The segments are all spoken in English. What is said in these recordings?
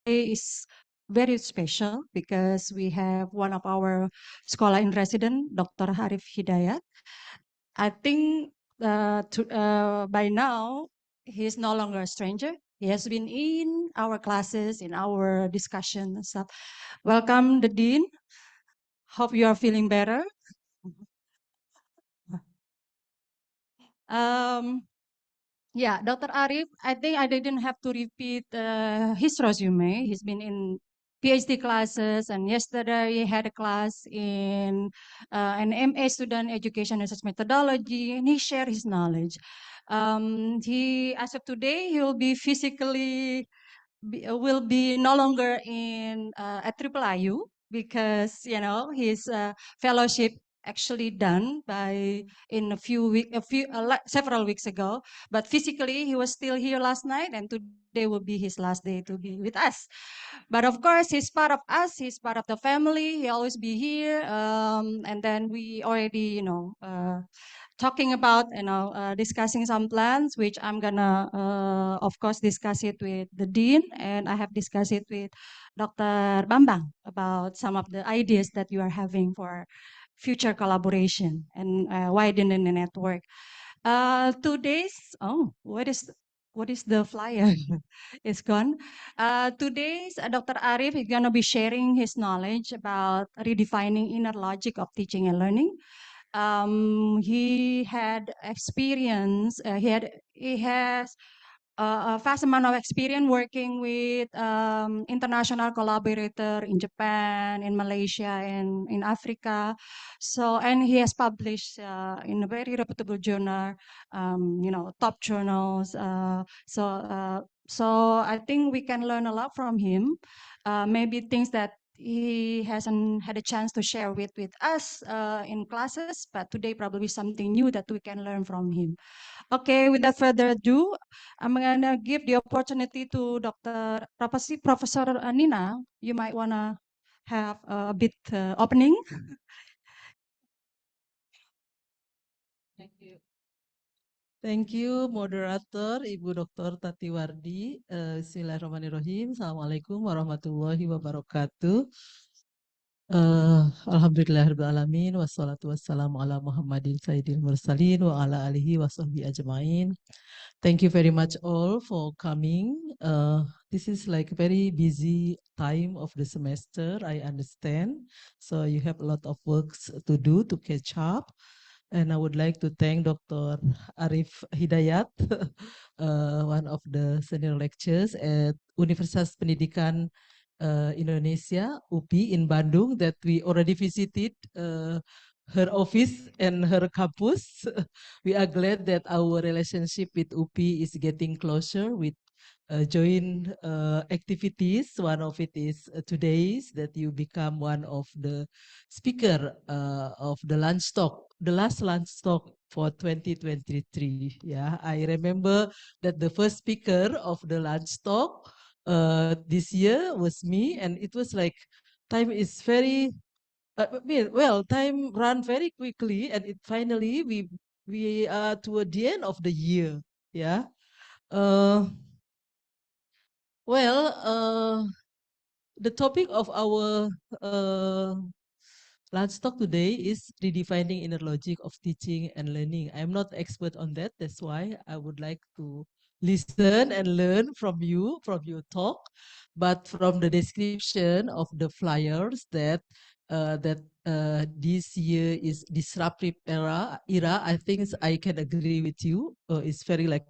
is very special because we have one of our scholar in resident, Dr. Arif Hidayat. I think by now he's no longer a stranger. He has been in our classes, in our discussion and stuff. Welcome, the dean. Hope you are feeling better. Um, Yeah, Dr. Arif, I think I didn't have to repeat his resume. He's been in PhD classes, and yesterday he had a class in an MA student education research methodology, and he shared his knowledge. As of today, he will be physically will be no longer in at Triple IU because his fellowship actually done by in several weeks ago. But physically, he was still here last night, and today will be his last day to be with us. But of course, he's part of us. He's part of the family. He always be here. And then we already, talking about, discussing some plans, which I'm gonna, of course, discuss it with the dean, and I have discussed it with Dr. Bambang about some of the ideas that you are having for future collaboration and widening the network. Today's what is the flyer? It's gone. Today's Dr. Arif is gonna be sharing his knowledge about redefining inner logic of teaching and learning. He had experience. He has a vast amount of experience working with international collaborator in Japan, in Malaysia, and in Africa. So, and he has published in a very reputable journal, top journals. So I think we can learn a lot from him. Maybe things that he hasn't had a chance to share with us in classes, but today probably something new that we can learn from him. Okay, without further ado, I'm gonna give the opportunity to Professor Nina. You might wanna have a bit opening. Thank you. Thank you, moderator Ibu Dr. Tatiwardi. Bismillahirrahmanirrahim. Assalamualaikum warahmatullahi wabarakatuh. Alhamdulillahirrahmanirrahim. Wassalatu wassalamu ala Muhammadin Sayyidil Mursalin wa ala alihi wa sahbihi ajma'in. Thank you very much all for coming. This is like a very busy time of the semester, I understand. So you have a lot of works to do to catch up. And I would like to thank Dr. Arif Hidayat, one of the senior lecturers at Universitas Pendidikan Indonesia, UPI in Bandung, that we already visited her office and her campus. We are glad that our relationship with UPI is getting closer with joint activities. One of it is today's that you become one of the speaker of the LunchTalk, the last LunchTalk for 2023. Yeah, I remember that the first speaker of the LunchTalk this year was me, and it was like time is very well, time ran very quickly, and it finally we are toward the end of the year. Yeah. Uh, well, the topic of our lunch talk today is redefining inner logic of teaching and learning. I'm not expert on that. That's why I would like to listen and learn from you, from your talk. But from the description of the flyers that this year is disruptive era, I think I can agree with you. It's very like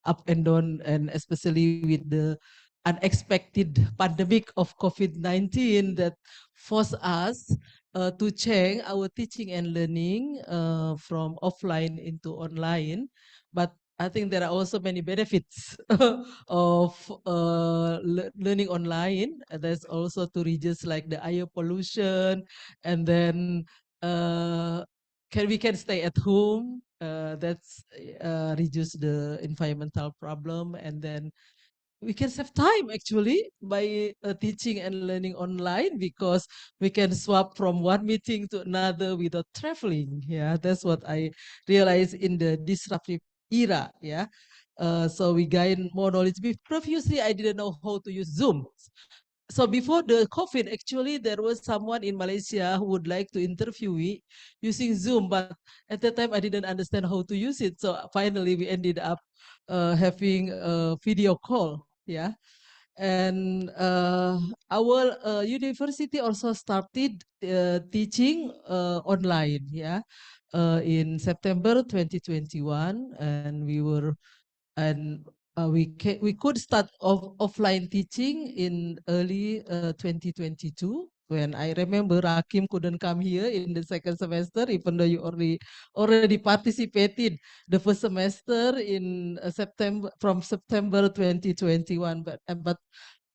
up and down, and especially with the unexpected pandemic of COVID-19 that forced us to change our teaching and learning from offline into online. But I think there are also many benefits of learning online. There's also to reduce like the air pollution, and then uh, we can stay at home. That's reduce the environmental problem, and then we can save time actually by teaching and learning online, because we can swap from one meeting to another without traveling. Yeah, that's what I realized in the disruptive era. Yeah. So we gain more knowledge. Previously, I didn't know how to use Zoom. So before the COVID, actually, there was someone in Malaysia who would like to interview me using Zoom, but at that time I didn't understand how to use it. So finally, we ended up having a video call. Yeah. And our university also started teaching online, yeah, in September 2021, and we could start offline teaching in early 2022. When I remember Rakim couldn't come here in the second semester, even though you already participated the first semester in September, from September 2021. But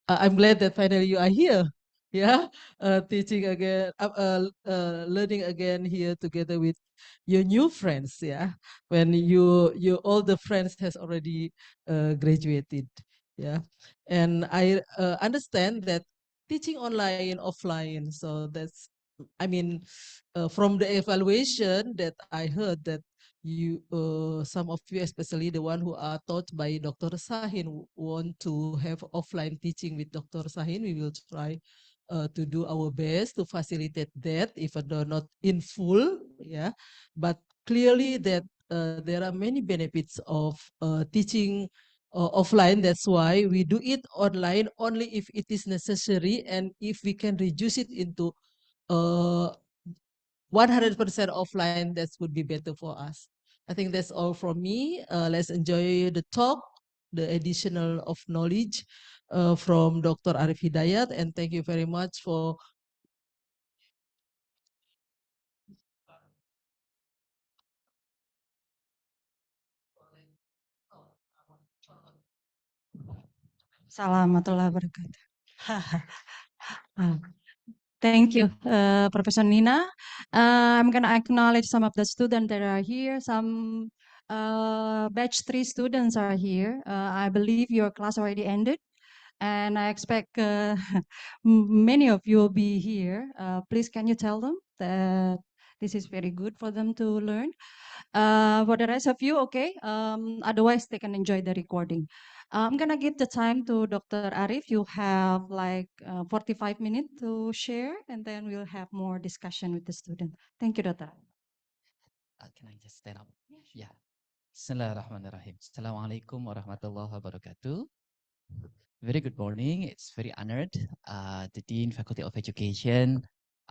I'm glad that finally you are here. Yeah, teaching again, learning again here together with your new friends. Yeah, when you all the friends has already graduated. Yeah, and I understand that teaching online, offline. So that's, I mean, from the evaluation that I heard that you, some of you, especially the one who are taught by Dr. Sahin, want to have offline teaching with Dr. Sahin. We will try to do our best to facilitate that, even though not in full, yeah. But clearly that there are many benefits of teaching offline. That's why we do it online only if it is necessary, and if we can reduce it into uh, 100% offline, that would be better for us. I think that's all from me. Let's enjoy the talk, the additional of knowledge from Dr. Arif Hidayat, and thank you very much for Assalamualaikum warahmatullahi wabarakatuh. Thank you, Professor Nina. I'm going to acknowledge some of the students that are here. Some batch 3 students are here. I believe your class already ended, and I expect many of you will be here. Please, can you tell them that this is very good for them to learn? For the rest of you, okay. Otherwise, they can enjoy the recording. I'm gonna give the time to Dr. Arif. You have like 45 minutes to share, and then we'll have more discussion with the student. Thank you, Dr. Can I just stand up? Yeah. Bismillahirrahmanirrahim. Assalamualaikum warahmatullahi wabarakatuh. Very good morning. It's very honored. The Dean, Faculty of Education,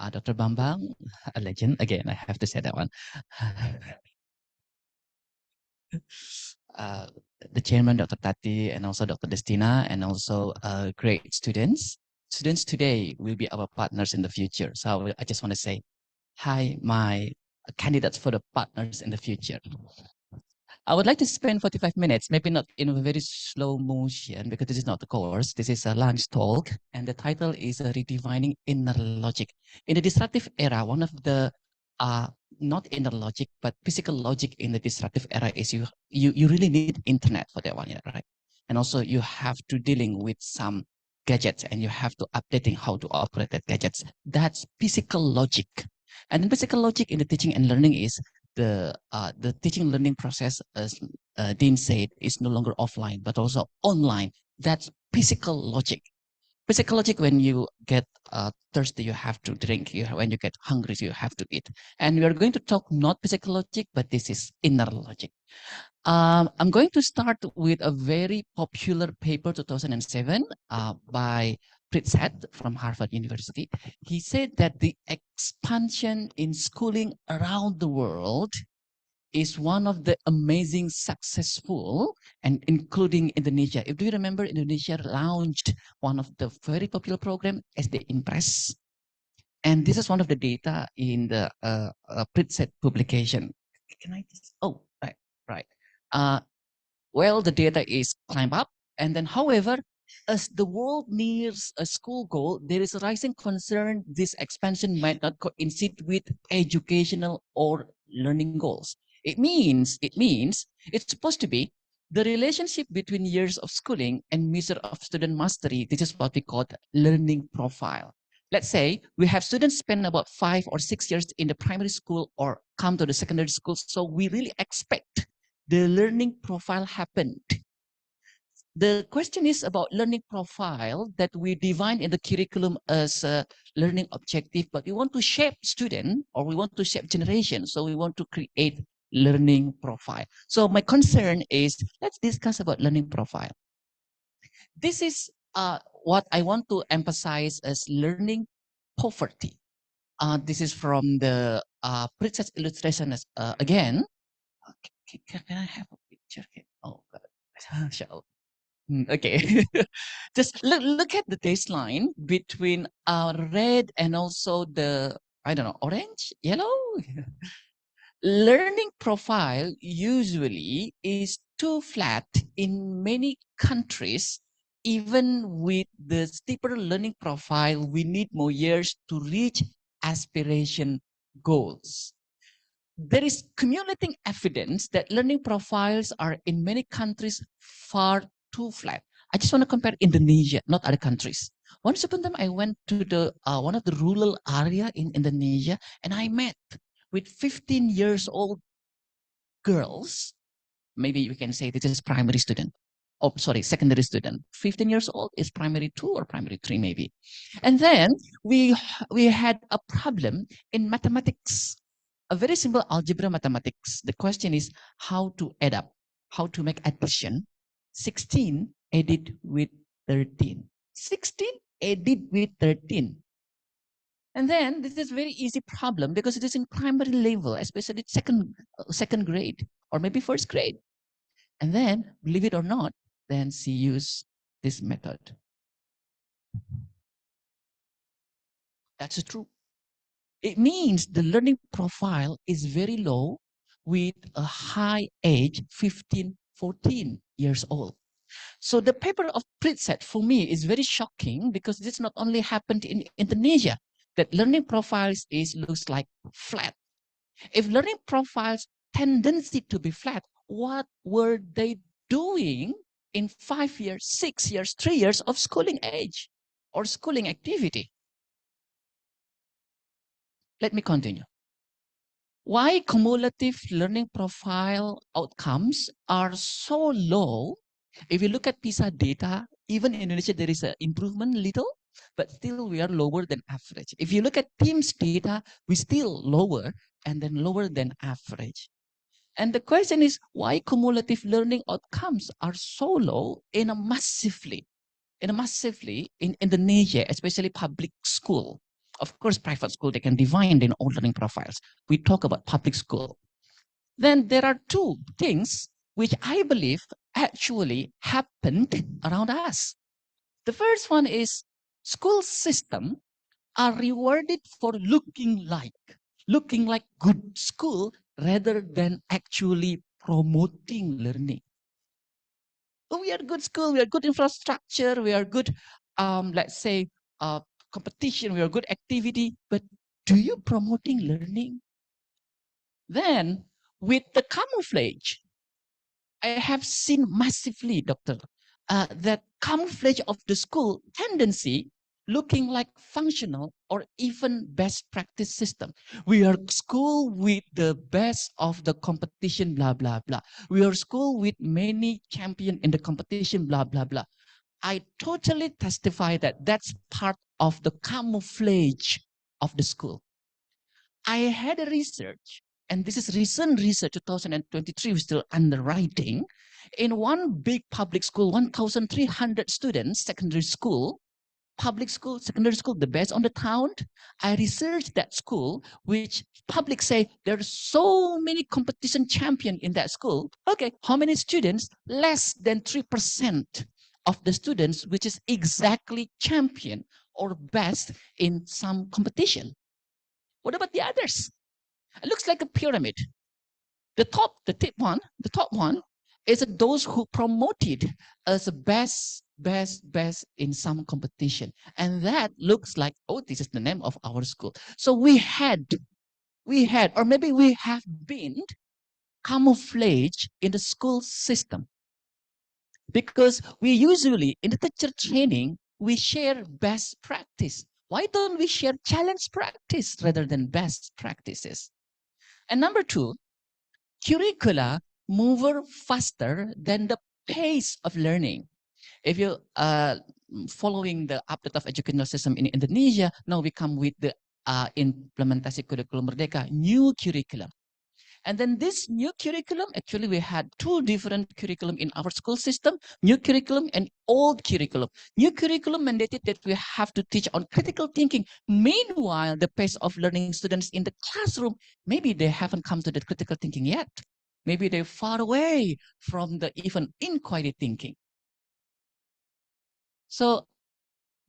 Dr. Bambang, a legend. Again, I have to say that one. uh, the chairman, Dr. Tati, and also Dr. Destina, and also great students. Students today will be our partners in the future. So I just want to say, hi, my candidates for the partners in the future. I would like to spend 45 minutes, maybe not in a very slow motion, because this is not the course. This is a lunch talk, and the title is Redefining Inner Logic. In the disruptive era, one of the not inner logic, but physical logic in the disruptive era is you really need internet for that one, yeah, right? And also you have to dealing with some gadgets, and you have to updating how to operate that gadgets. That's physical logic. And then physical logic in the teaching and learning is the teaching and learning process, as Dean said, is no longer offline, but also online. That's physical logic. Physical logic, when you get thirsty, you have to drink. When you get hungry, you have to eat. And we are going to talk not physical logic, but this is inner logic. I'm going to start with a very popular paper, 2007, by Pritzet from Harvard University. He said that the expansion in schooling around the world is one of the amazing successful, and including Indonesia. If do you remember, Indonesia launched one of the very popular program as the Impress. And this is one of the data in the Pritzet publication. Can I just, oh, right, right. Well, the data is climb up. And then, however, as the world nears a school goal, there is a rising concern this expansion might not coincide with educational or learning goals. It's supposed to be the relationship between years of schooling and measure of student mastery. This is what we call learning profile. Let's say we have students spend about 5 or 6 years in the primary school or come to the secondary school. So we really expect the learning profile happened. The question is about learning profile that we define in the curriculum as a learning objective, but we want to shape student or we want to shape generation. So we want to create learning profile. So my concern is, let's discuss about learning profile. This is what I want to emphasize as learning poverty. This is from the princess illustration again. Can I have a picture? Oh, God. Shall okay. Just look at the baseline between red and also the, I don't know, orange, yellow. Learning profile usually is too flat in many countries. Even with the steeper learning profile, we need more years to reach aspiration goals. There is accumulating evidence that learning profiles are in many countries far too flat. I just want to compare Indonesia, not other countries. Once upon a time, I went to the one of the rural area in Indonesia, and I met with 15 years old girls. Maybe you can say this is primary student. Oh, sorry, secondary student. 15 years old is primary 2 or primary 3 maybe. And then we had a problem in mathematics, a very simple algebra mathematics. The question is how to add up, how to make addition. 16 added with 13. 16 added with 13. And then this is very easy problem because it is in primary level, especially second grade or maybe first grade. And then, believe it or not, then she used this method. That's true. It means the learning profile is very low with a high age, 15, 14 years old. So the paper of Pritchett for me is very shocking because this not only happened in Indonesia, that learning profiles looks like flat. If learning profiles tendency to be flat, what were they doing in 5 years, 6 years, 3 years of schooling age or schooling activity? Let me continue. Why cumulative learning profile outcomes are so low? If you look at PISA data, even in Indonesia, there is an improvement little, but still we are lower than average. If you look at TIMSS data, we still lower and then lower than average. And the question is why cumulative learning outcomes are so low in Indonesia, especially public school. Of course, private school, they can define their own learning profiles. We talk about public school. Then there are two things which I believe actually happened around us. The first one is school system are rewarded for looking like good school rather than actually promoting learning. Oh, we are good school, we are good infrastructure, we are good, let's say, competition, we are good activity, but do you promoting learning? Then with the camouflage, I have seen massively, doctor, that camouflage of the school tendency looking like functional or even best practice system. We are school with the best of the competition, blah, blah, blah. We are school with many champion in the competition, blah, blah, blah. I totally testify that that's part of the camouflage of the school. I had a research, and this is recent research, 2023, we're still underwriting. In one big public school, 1,300 students, secondary school, public school, secondary school, the best on the town. I researched that school, which public say there's so many competition champion in that school. Okay, how many students? Less than 3% of the students, which is exactly champion or best in some competition. What about the others? It looks like a pyramid. The top one is those who promoted as the best in some competition. And that looks like, oh, this is the name of our school. So we had, or maybe we have been camouflage in the school system. Because we usually, in the teacher training, we share best practice. Why don't we share challenge practice rather than best practices? And number two, curricula mover faster than the pace of learning. If you following the update of educational system in Indonesia, now we come with the implementasi curriculum Merdeka, new curriculum. And then this new curriculum, actually we had two different curriculum in our school system, new curriculum and old curriculum. New curriculum mandated that we have to teach on critical thinking. Meanwhile, the pace of learning students in the classroom, maybe they haven't come to that critical thinking yet. Maybe they're far away from the even inquiry thinking. So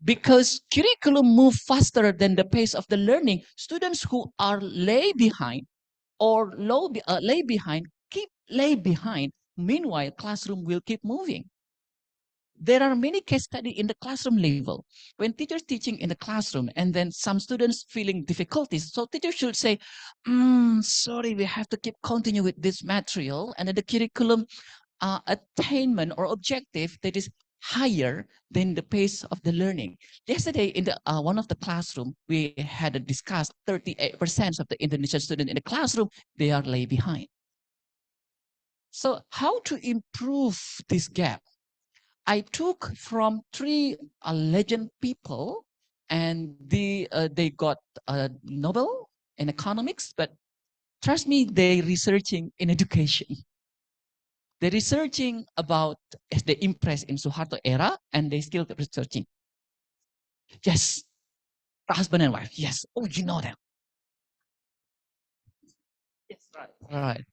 because curriculum move faster than the pace of the learning, students who are lay behind or lay behind, keep lay behind. Meanwhile, classroom will keep moving. There are many case studies in the classroom level. When teachers teaching in the classroom and then some students feeling difficulties, so teachers should say, sorry, we have to keep continue with this material, and then the curriculum attainment or objective that is higher than the pace of the learning. Yesterday in the one of the classroom, we had discussed 38% of the Indonesian students in the classroom, they are lay behind. So how to improve this gap? I took from three legend people, and they got a Nobel in economics, but trust me, they researching in education. They're researching about the impress in Suharto era, and they still researching. Yes, husband and wife. Yes. Oh, you know them. Yes, right. Right.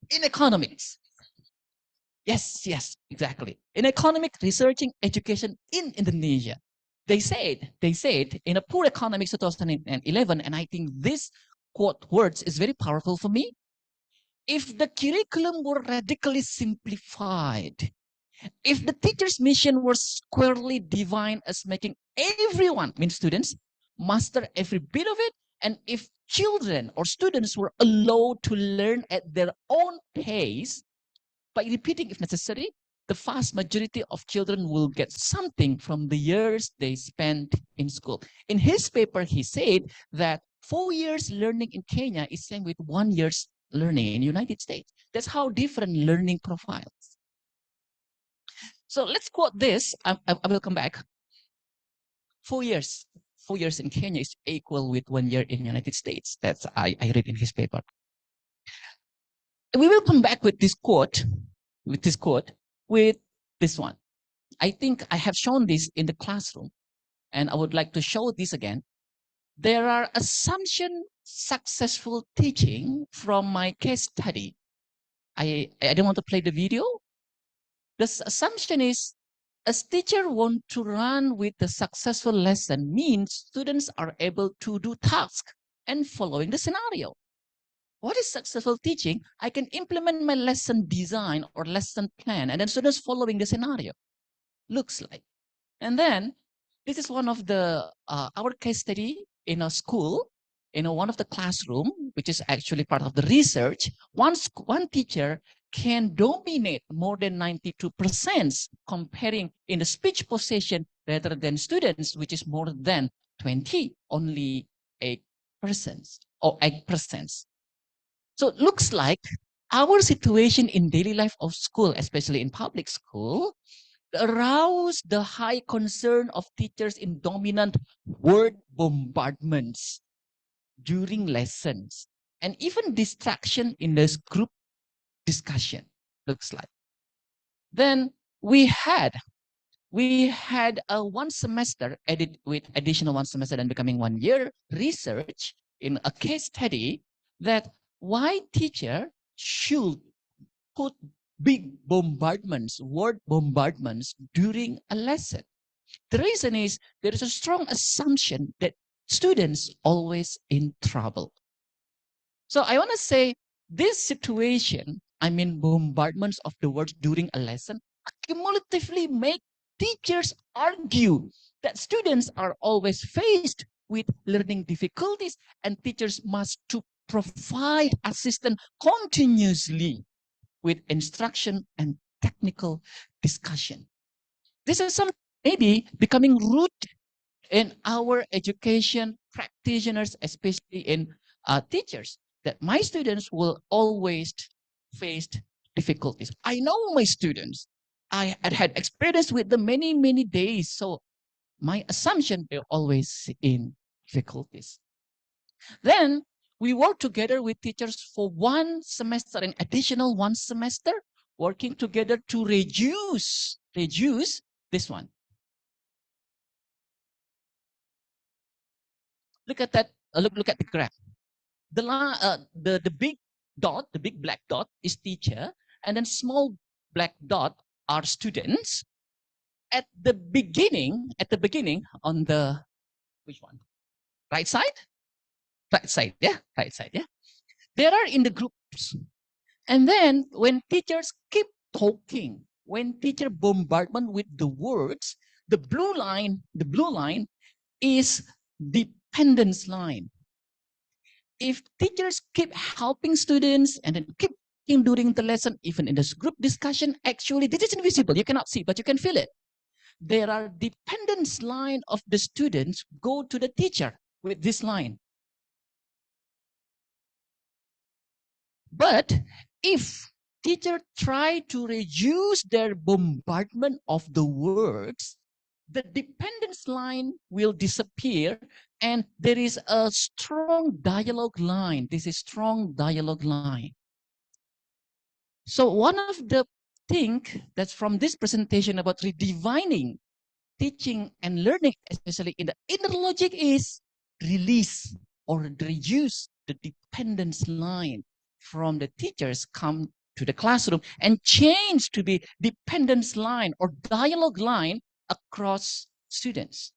In economics. Yes, exactly. In economic researching education in Indonesia. They said in a poor economics 2011, and I think this quote words is very powerful for me. If the curriculum were radically simplified, if the teacher's mission was squarely defined as making everyone, means students, master every bit of it, and if children or students were allowed to learn at their own pace by repeating if necessary, the vast majority of children will get something from the years they spent in school. In his paper, he said that 4 years learning in Kenya is same with 1 year's learning in the United States. That's how different learning profiles. So let's quote this. I will come back. 4 years. 4 years in Kenya is equal with 1 year in the United States. That's I read in his paper. We will come back with this quote, with this one. I think I have shown this in the classroom, and I would like to show this again. There are assumption successful teaching from my case study. I don't want to play the video. The assumption is, as teacher want to run with the successful lesson means students are able to do task and following the scenario. What is successful teaching? I can implement my lesson design or lesson plan, and then students following the scenario. Looks like. And then this is one of the our case study in a school, in one of the classroom, which is actually part of the research. One teacher can dominate more than 92% comparing in the speech possession rather than students, which is more than 20, only 8% or 8%. So it looks like our situation in daily life of school, especially in public school, arouse the high concern of teachers in dominant word bombardments during lessons and even distraction in this group discussion, looks like. Then we had a 1 semester added with additional 1 semester and becoming 1 year research in a case study that why teacher should put big bombardments, word bombardments during a lesson. The reason is there is a strong assumption that students always in trouble. So I want to say this situation, I mean bombardments of the words during a lesson, accumulatively make teachers argue that students are always faced with learning difficulties and teachers must to provide assistance continuously with instruction and technical discussion. This is some maybe becoming root in our education practitioners, especially in teachers, that my students will always face difficulties. I know my students. I had experience with them many, many days. So my assumption they're always in difficulties. Then we work together with teachers for 1 semester, an additional 1 semester, working together to reduce this one. Look at that. Look at the graph. The big dot, the big black dot is teacher, and then small black dot are students. At the beginning on the which one? Right side? Right side, yeah. Right side, yeah. They are in the groups. And then when teachers keep talking, when teacher bombardment with the words, the blue line is dependence line. If teachers keep helping students and then keep during the lesson, even in this group discussion, actually this is invisible. You cannot see, but you can feel it. There are dependence line of the students go to the teacher with this line. But if teacher try to reduce their bombardment of the words, the dependence line will disappear and there is a strong dialogue line. This is strong dialogue line. So one of the things that's from this presentation about redefining teaching and learning, especially in the inner logic, is release or reduce the dependence line from the teachers come to the classroom and change to be dependence line or dialogue line across students.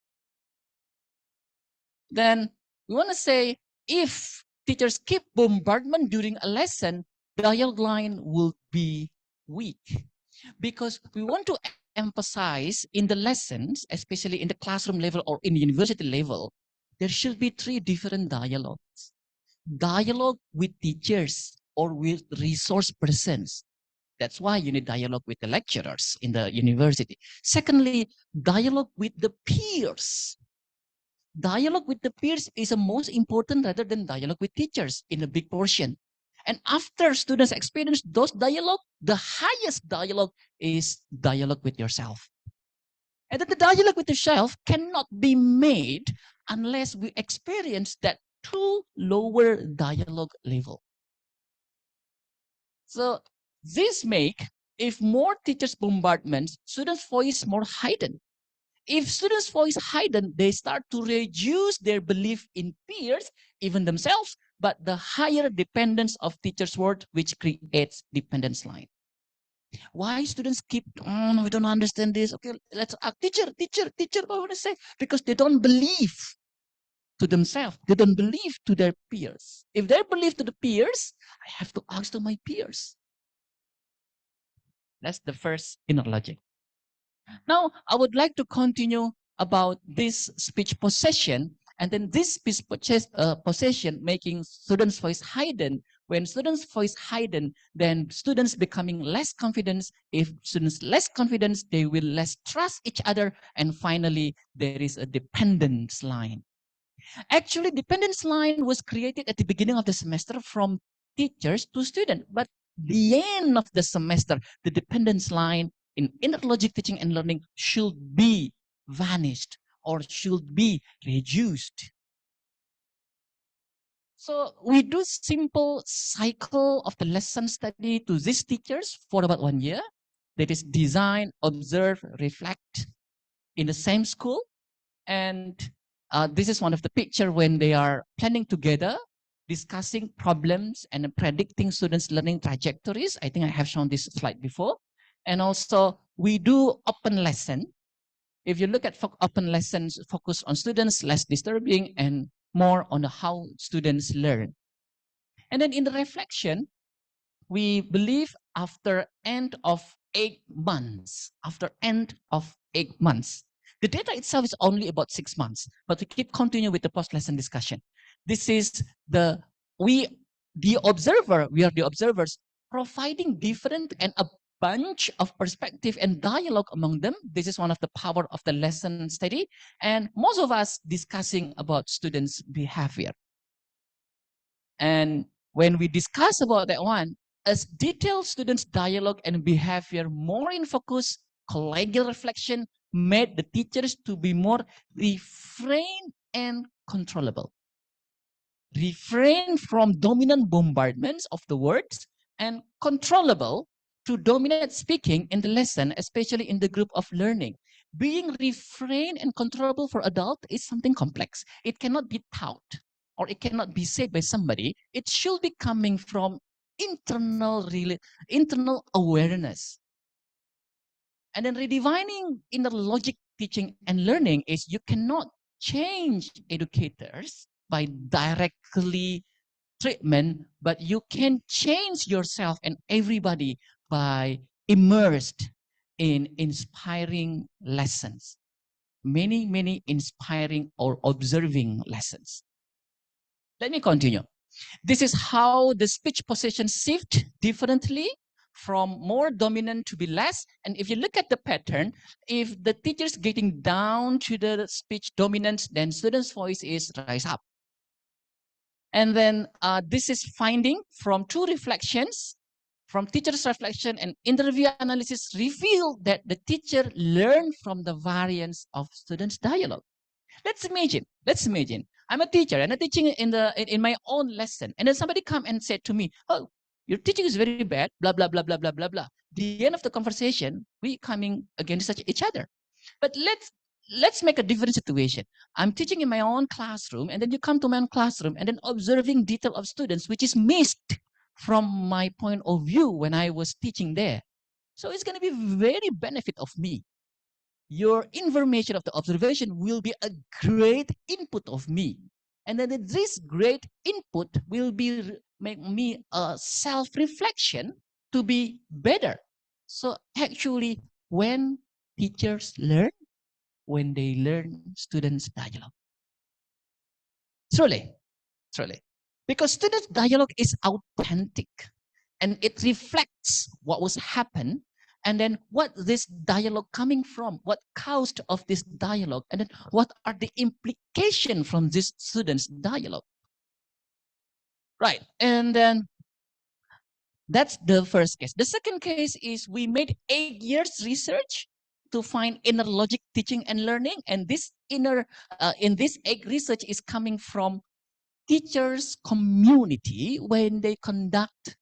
Then we want to say if teachers keep bombardment during a lesson, dialogue line will be weak because we want to emphasize in the lessons, especially in the classroom level or in university level, there should be 3 different dialogues. Dialogue with teachers or with resource persons. That's why you need dialogue with the lecturers in the university. Secondly, dialogue with the peers. Dialogue with the peers is the most important rather than dialogue with teachers in a big portion. And after students experience those dialogue, the highest dialogue is dialogue with yourself. And then the dialogue with yourself cannot be made unless we experience that 2 lower dialogue level. So this make, if more teachers bombardments, students' voice more heightened. If students' voice heightened, they start to reduce their belief in peers, even themselves, but the higher dependence of teachers' word, which creates dependence line. Why students keep, oh, we don't understand this. Okay, let's ask teacher, what I want to say? Because they don't believe to themselves. They don't believe to their peers. If they believe to the peers, I have to ask to my peers. That's the first inner logic. Now, I would like to continue about this speech possession, and then this speech possession making students' voice heightened. When students' voice heightened, then students becoming less confident. If students less confidence, they will less trust each other, and finally, there is a dependence line. Actually, dependence line was created at the beginning of the semester from teachers to students, but the end of the semester, the dependence line in inner logic teaching and learning should be vanished or should be reduced. So we do simple cycle of the lesson study to these teachers for about 1 year. That is design, observe, reflect in the same school. And this is one of the picture when they are planning together, discussing problems and predicting students' learning trajectories. I think I have shown this slide before. And also we do open lesson. If you look at open lessons, focus on students, less disturbing and more on how students learn. And then in the reflection, we believe after end of 8 months, the data itself is only about 6 months, but we keep continue with the post-lesson discussion. This is we are the observers providing different and a bunch of perspective and dialogue among them. This is one of the power of the lesson study. And most of us discussing about students' behavior. And when we discuss about that one, as detailed students' dialogue and behavior more in focus, collegial reflection made the teachers to be more refrained and controllable. Refrain from dominant bombardments of the words and controllable to dominate speaking in the lesson, especially in the group of learning. Being refrained and controllable for adult is something complex. It cannot be taught or it cannot be said by somebody. It should be coming from internal awareness. And then redefining inner logic teaching and learning is you cannot change educators by directly treatment, but you can change yourself and everybody by immersed in inspiring lessons. Many inspiring or observing lessons. Let me continue. This is how the speech position shift differently from more dominant to be less. And if you look at the pattern, if the teacher's getting down to the speech dominance, then students' voice is rise up. And then this is finding from two reflections, from teacher's reflection and interview analysis reveal that the teacher learned from the variance of students' dialogue. Let's imagine, I'm a teacher and I'm teaching in my own lesson. And then somebody come and said to me, oh, your teaching is very bad, blah, blah, blah, blah, blah, blah, blah. The end of the conversation, we coming against each other. But let's make a different situation. I'm teaching in my own classroom, and then you come to my own classroom, and then observing detail of students, which is missed from my point of view when I was teaching there. So it's going to be very benefit of me. Your information of the observation will be a great input of me. And then this great input will be make me a self-reflection to be better. So actually, when teachers learn, when they learn students' dialogue. Truly. Because students' dialogue is authentic and it reflects what was happened and then what this dialogue coming from, what caused of this dialogue, and then what are the implications from this students' dialogue. Right, and then that's the first case. The second case is we made 8 years research to find inner logic teaching and learning, and this in this 8 research is coming from teachers community when they conduct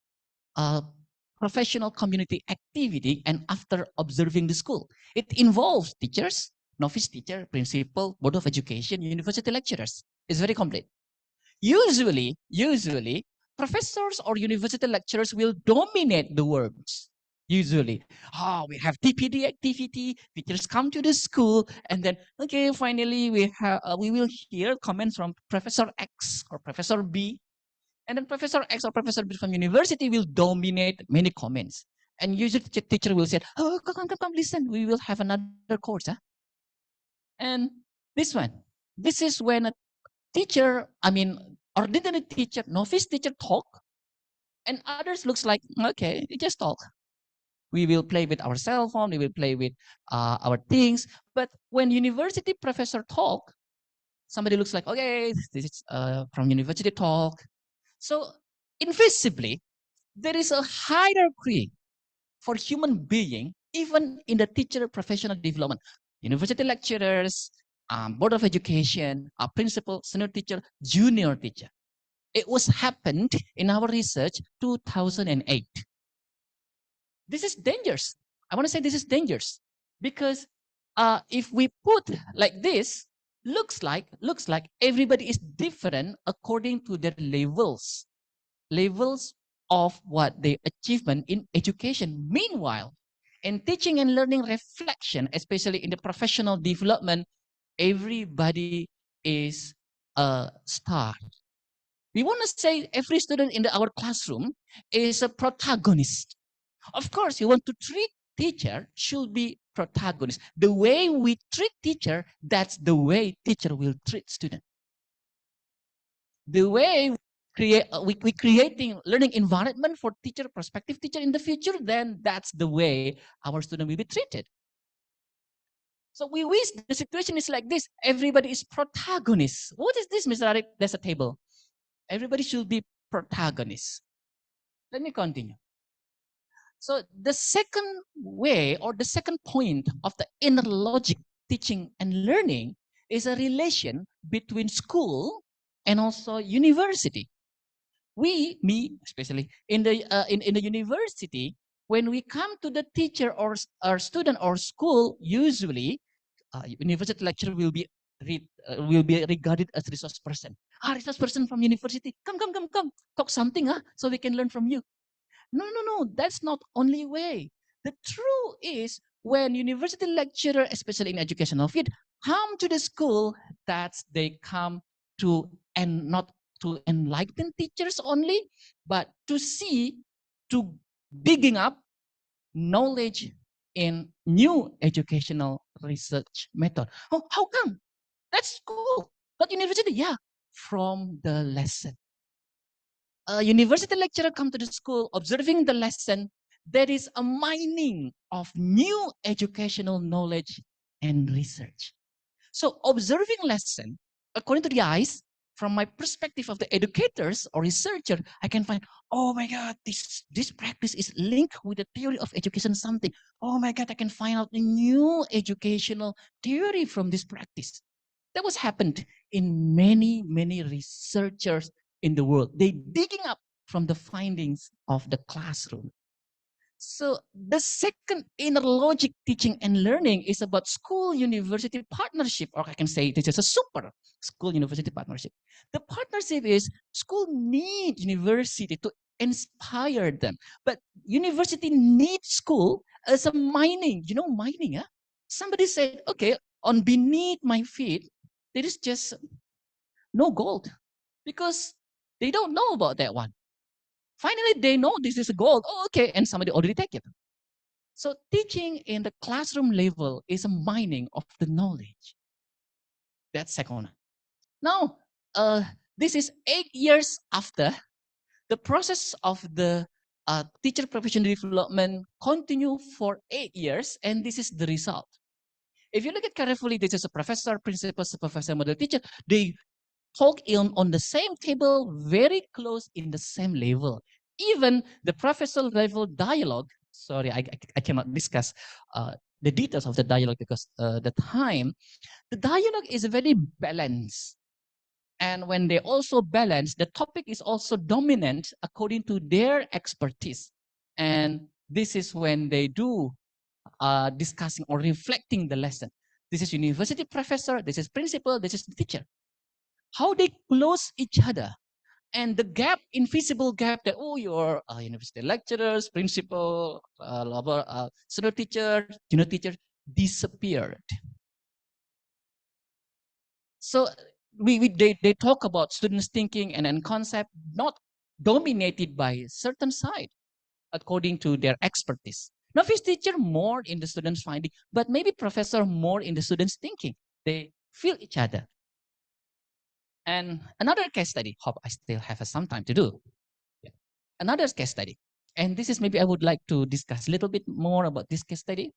professional community activity and after observing the school. It involves teachers, novice teacher, principal, board of education, university lecturers. It's very complete. Usually, professors or university lecturers will dominate the words. Usually, we have TPD activity, teachers come to the school, and then, okay, finally we will hear comments from Professor X or Professor B, and then Professor X or Professor B from university will dominate many comments. And usually the teacher will say, oh, come, listen, we will have another course. Huh? And this is when a teacher, ordinary teacher, novice teacher talk, and others looks like, okay, you just talk. We will play with our cell phone, we will play with our things. But when university professor talk, somebody looks like, okay, this is from university talk. So invisibly, there is a hierarchy for human being, even in the teacher professional development. University lecturers, board of education, principal, senior teacher, junior teacher. It was happened in our research 2008. This is dangerous. I want to say this is dangerous because if we put like this, looks like everybody is different according to their levels of what their achievement in education. Meanwhile, in teaching and learning reflection, especially in the professional development, everybody is a star. We want to say every student in our classroom is a protagonist. Of course, you want to treat teacher should be protagonist. The way we treat teacher, that's the way teacher will treat student. The way we creating learning environment for teacher, prospective teacher in the future, then that's the way our student will be treated. So we wish the situation is like this. Everybody is protagonist. What is this, Mr. Arif? There's a table. Everybody should be protagonist. Let me continue. So the second way or the second point of the inner logic teaching and learning is a relation between school and also university. Me especially in the university, when we come to the teacher or student or school, usually university lecturer will be regarded as resource person. Resource person from university, come, talk something, so we can learn from you. No, that's not only way. The truth is when university lecturer, especially in educational field, come to the school, that they come to, and not to enlighten teachers only, but to see, to digging up knowledge in new educational research method. Oh, how come? That's school, not university. Yeah, from the lesson. A university lecturer come to the school, observing the lesson, there is a mining of new educational knowledge and research. So observing lesson, according to the eyes, from my perspective of the educators or researcher, I can find, oh my God, this practice is linked with the theory of education something. Oh my God, I can find out a new educational theory from this practice. That was happened in many researchers in the world. They digging up from the findings of the classroom. So the second inner logic teaching and learning is about school-university partnership, or I can say this is a super school-university partnership. The partnership is school need university to inspire them, but university needs school as a mining. You know mining, huh? Somebody said, okay, on beneath my feet, there is just no gold because they don't know about that one. Finally, they know this is gold. Oh, okay, and somebody already take it. So teaching in the classroom level is a mining of the knowledge. That's second one. Now, this is 8 years after the process of the teacher professional development continue for 8 years, and this is the result. If you look at carefully, this is a professor, principal, supervisor, model teacher. They talk on the same table, very close in the same level. Even the professor level dialogue, sorry, I cannot discuss the details of the dialogue because the time, the dialogue is very balanced. And when they also balance, the topic is also dominant according to their expertise. And this is when they do discussing or reflecting the lesson. This is university professor, this is principal, this is the teacher. How they close each other. And the gap, invisible gap that, oh, you're university lecturers, principal, senior teacher, junior teacher, disappeared. So they talk about students thinking and concept not dominated by certain side according to their expertise. Novice teacher more in the students finding, but maybe professor more in the students thinking. They feel each other. And another case study, hope I still have some time to do. Yeah. Another case study. And this is maybe I would like to discuss a little bit more about this case study.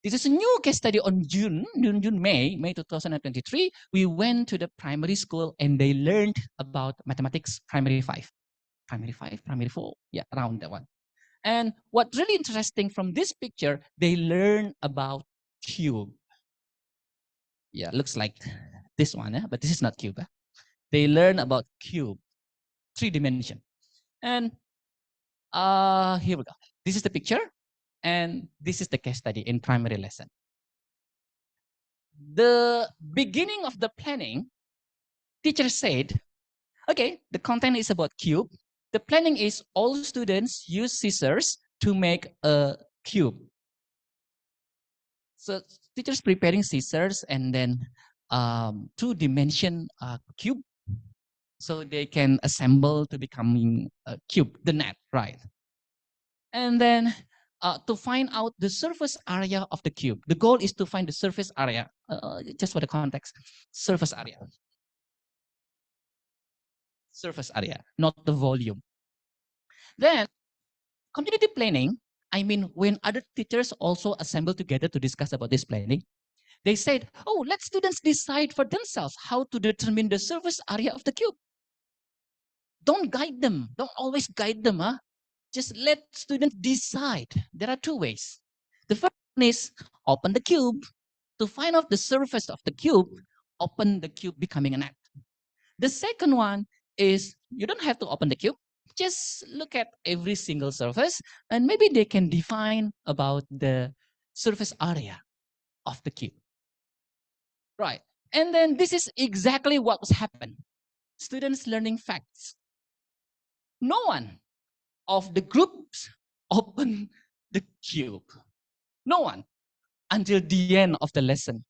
This is a new case study on May 2023. We went to the primary school and they learned about mathematics primary 5, primary 4, yeah, around that one. And what really interesting from this picture, they learn about cube. Yeah, looks like this one, but this is not cube. They learn about cube, 3 dimension. And here we go. This is the picture, and this is the case study in primary lesson. The beginning of the planning, teacher said, okay, the content is about cube. The planning is all students use scissors to make a cube. So teachers preparing scissors and then 2-dimension cube, so they can assemble to becoming a cube, the net, right? And then to find out the surface area of the cube. The goal is to find the surface area, just for the context, surface area. Surface area, not the volume. Then community planning, I mean, when other teachers also assemble together to discuss about this planning, they said, oh, let students decide for themselves how to determine the surface area of the cube. Don't guide them. Don't always guide them. just let students decide. There are two ways. The first one is open the cube. To find out the surface of the cube, open the cube becoming an act. The second one is you don't have to open the cube. Just look at every single surface and maybe they can define about the surface area of the cube. Right. And then this is exactly what was happened. Students learning facts. No one of the groups opened the cube. No one until the end of the lesson.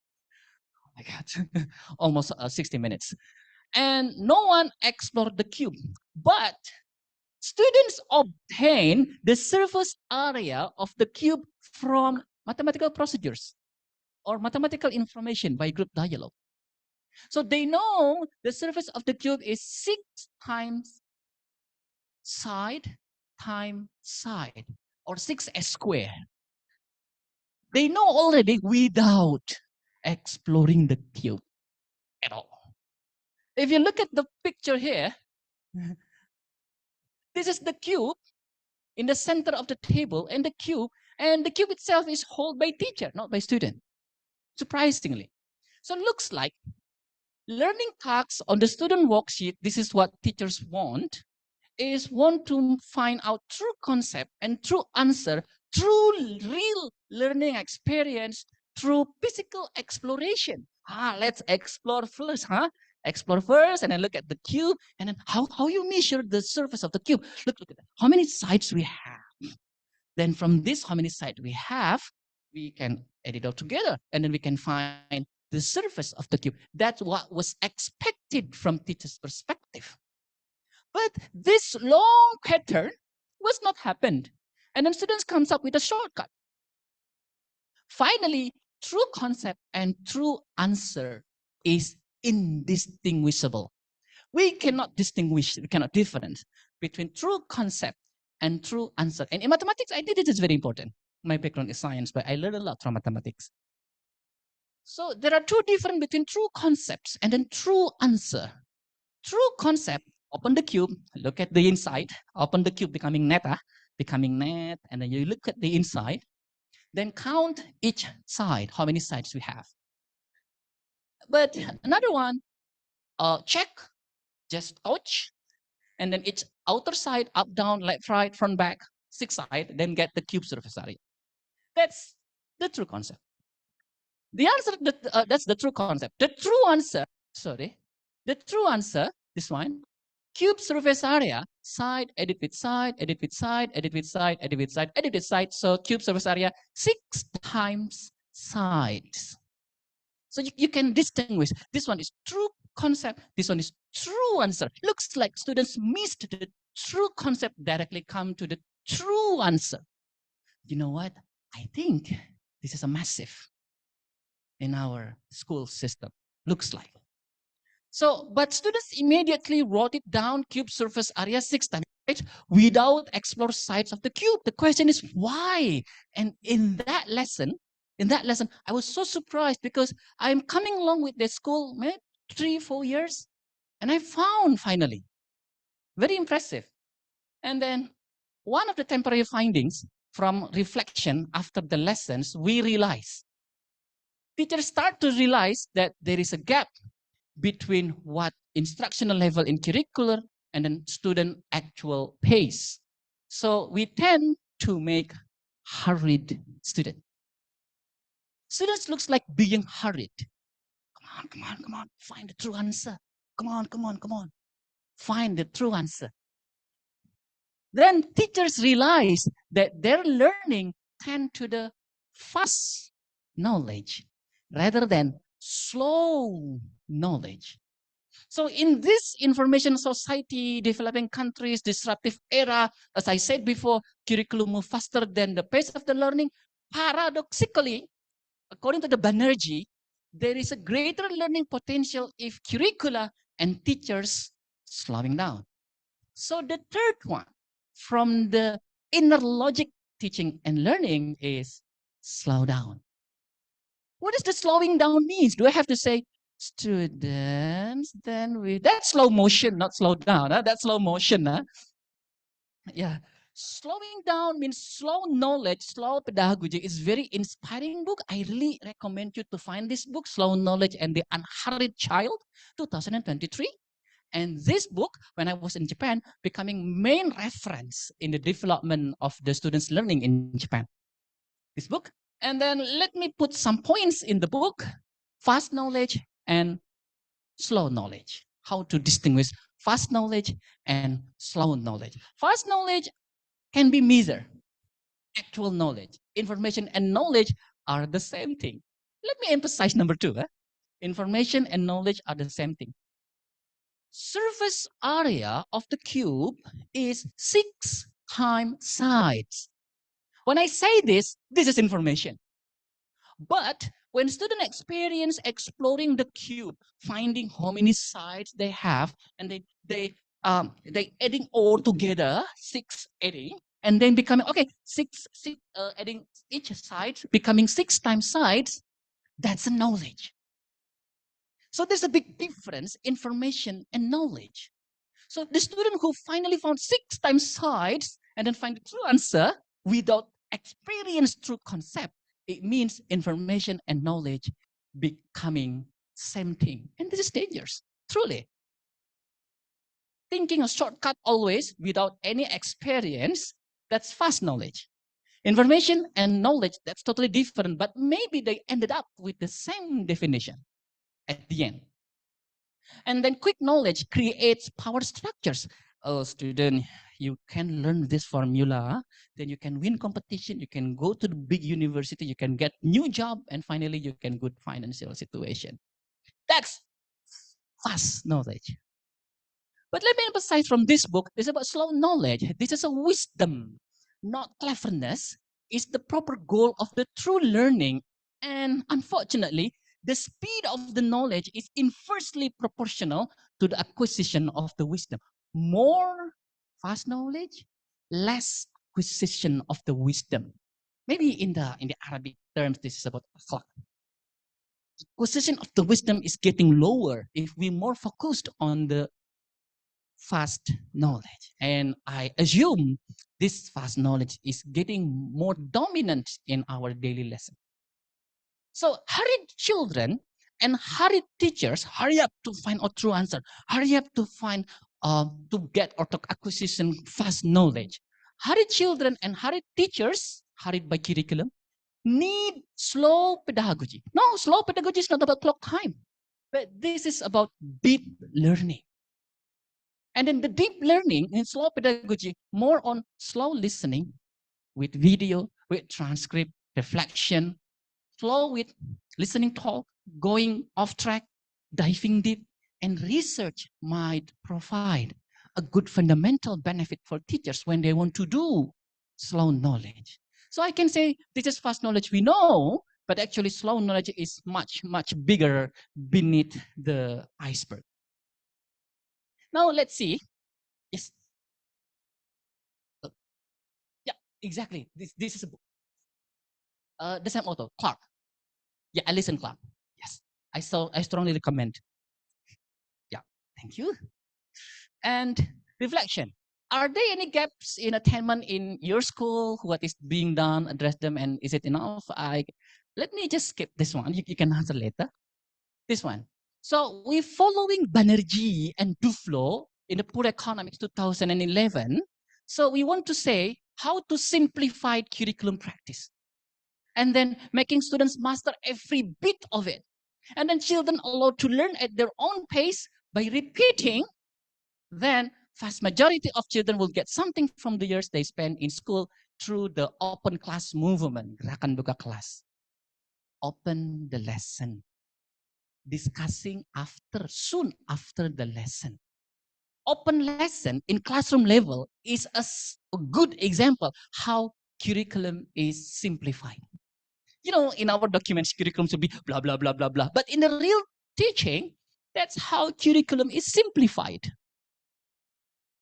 Oh my God, almost 60 minutes. And no one explored the cube. But students obtain the surface area of the cube from mathematical procedures or mathematical information by group dialogue. So they know the surface of the cube is 6 times side times side, or 6s squared. They know already without exploring the cube at all. If you look at the picture here, this is the cube in the center of the table and the cube itself is held by teacher, not by student, surprisingly. So it looks like learning tasks on the student worksheet, this is what teachers want to find out true concept and true answer through real learning experience, through physical exploration. Let's explore first, Explore first and then look at the cube and then how you measure the surface of the cube. Look at that. How many sides we have. Then from this, how many sides we have, we can add it all together and then we can find the surface of the cube. That's what was expected from teacher's perspective. But this long pattern was not happened. And then students comes up with a shortcut. Finally, true concept and true answer is indistinguishable. We cannot distinguish, we cannot difference between true concept and true answer. And in mathematics, I think it is very important. My background is science, but I learned a lot from mathematics. So there are two different between true concepts and then true answer. True concept, open the cube, look at the inside, open the cube becoming net, and then you look at the inside, then count each side, how many sides we have. But another one, check, just touch, and then each outer side, up, down, left, right, front, back, 6 sides, then get the cube surface area. That's the true concept. The answer, that's the true concept. The true answer, this one, cube surface area, side, edit with side, edit with side, edit with side, edit with side, edit with side. So cube surface area, 6 times sides. So you can distinguish. This one is true concept. This one is true answer. Looks like students missed the true concept directly come to the true answer. You know what? I think this is a massive in our school system. Looks like. So, but students immediately wrote it down, cube surface area 6 times, right? Without explore sides of the cube. The question is why? And in that lesson, I was so surprised because I'm coming along with the school, maybe 3-4 years, and I found finally, very impressive. And then one of the temporary findings from reflection after the lessons, we realize, teachers start to realize that there is a gap between what instructional level in curricular and then student actual pace. So we tend to make hurried student. Students looks like being hurried. Come on, find the true answer. Come on. Find the true answer. Then teachers realize that their learning tend to the fast knowledge rather than slow knowledge. So in this information society, developing countries, disruptive era, as I said before, curriculum move faster than the pace of the learning. Paradoxically, according to the Banerjee, there is a greater learning potential if curricula and teachers slowing down. So the third one from the inner logic teaching and learning is slow down. What does the slowing down means? Do I have to say, students, then that's slow motion, not slow down. That's slow motion. Yeah. Slowing down means slow knowledge, slow pedagogy is very inspiring book. I really recommend you to find this book, Slow Knowledge and the Unhurried Child, 2023. And this book, when I was in Japan, becoming main reference in the development of the students' learning in Japan. This book. And then let me put some points in the book, fast knowledge and slow knowledge. How to distinguish fast knowledge and slow knowledge. Fast knowledge can be measured. Actual knowledge, information and knowledge are the same thing. Let me emphasize number 2. Information and knowledge are the same thing. Surface area of the cube is 6 times sides. When I say this is information. But when students experience exploring the cube, finding how many sides they have, and they adding all together, 6 adding, and then becoming adding each side, becoming 6 times sides, that's a knowledge. So there's a big difference, information and knowledge. So the student who finally found 6 times sides and then find the true answer without experience true concept, it means information and knowledge becoming same thing. And this is dangerous, truly. Thinking a shortcut always without any experience, that's fast knowledge. Information and knowledge, that's totally different, but maybe they ended up with the same definition at the end. And then quick knowledge creates power structures. Oh, student, you can learn this formula, then you can win competition, you can go to the big university, you can get new job, and finally you can good financial situation. That's fast knowledge. But let me emphasize from this book, it's about slow knowledge. This is a wisdom, not cleverness. It's the proper goal of the true learning. And unfortunately, the speed of the knowledge is inversely proportional to the acquisition of the wisdom. More fast knowledge, less acquisition of the wisdom. Maybe in the Arabic terms, this is about akhlaq. Acquisition of the wisdom is getting lower if we're more focused on the fast knowledge. And I assume this fast knowledge is getting more dominant in our daily lesson. So hurried children and hurried teachers, hurry up to find a true answer. Hurry up to find, to get or to acquisition fast knowledge. Hurried children and hurried teachers, hurried by curriculum, need slow pedagogy. No, slow pedagogy is not about clock time, but this is about deep learning. And then the deep learning in slow pedagogy, more on slow listening with video, with transcript, reflection, flow with listening talk, going off track, diving deep, and research might provide a good fundamental benefit for teachers when they want to do slow knowledge. So I can say this is fast knowledge we know, but actually slow knowledge is much, much bigger beneath the iceberg. Now let's see. Yes. Yeah, exactly. This is a book. The same author, Clark. Yeah, Alison Clark. Yes, I strongly recommend. Yeah, thank you. And reflection. Are there any gaps in attainment in your school? What is being done? Address them, and is it enough? Let me just skip this one. You can answer later. This one. So we're following Banerjee and Duflo in the Poor Economics 2011. So we want to say how to simplify curriculum practice. And then making students master every bit of it. And then children allowed to learn at their own pace by repeating. Then vast majority of children will get something from the years they spend in school through the open class movement, gerakan buka kelas. Open the lesson. Discussing soon after the lesson. Open lesson in classroom level is a good example how curriculum is simplified. You know, in our documents, curriculum should be blah, blah, blah, blah, blah. But in the real teaching, that's how curriculum is simplified.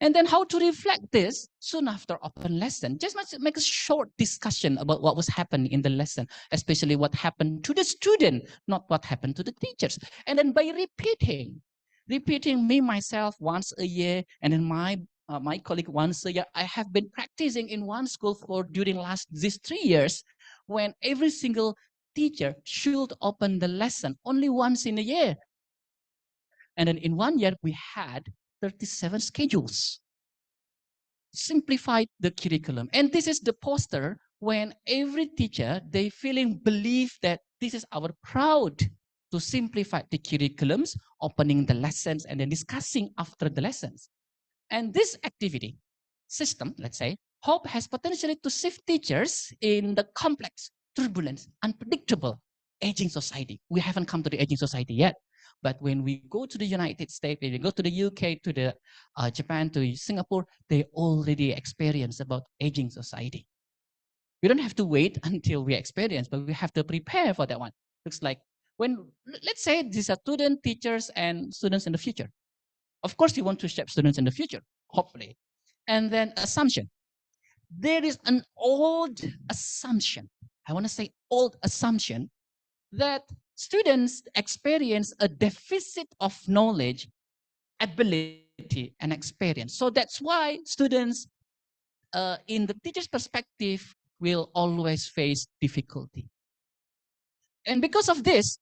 And then how to reflect this soon after open lesson. Just make a short discussion about what was happening in the lesson, especially what happened to the student, not what happened to the teachers. And then by repeating me myself once a year, and then my my colleague once a year. I have been practicing in one school for during these 3 years, when every single teacher should open the lesson only once in a year. And then in 1 year, we had 37 schedules. Simplified the curriculum. And this is the poster when every teacher, they believe that this is our proud to simplify the curriculums, opening the lessons and then discussing after the lessons. And this activity system, let's say, hope has potentially to shift teachers in the complex, turbulent, unpredictable aging society. We haven't come to the aging society yet. But when we go to the United States, when we go to the UK, to the Japan, to Singapore, they already experience about aging society. We don't have to wait until we experience, but we have to prepare for that one. Looks like when, let's say these are students, teachers, and students in the future. Of course, you want to shape students in the future, hopefully. And then assumption. There is an old assumption. I want to say old assumption that students experience a deficit of knowledge, ability, and experience. So that's why students, in the teacher's perspective, will always face difficulty. And because of this,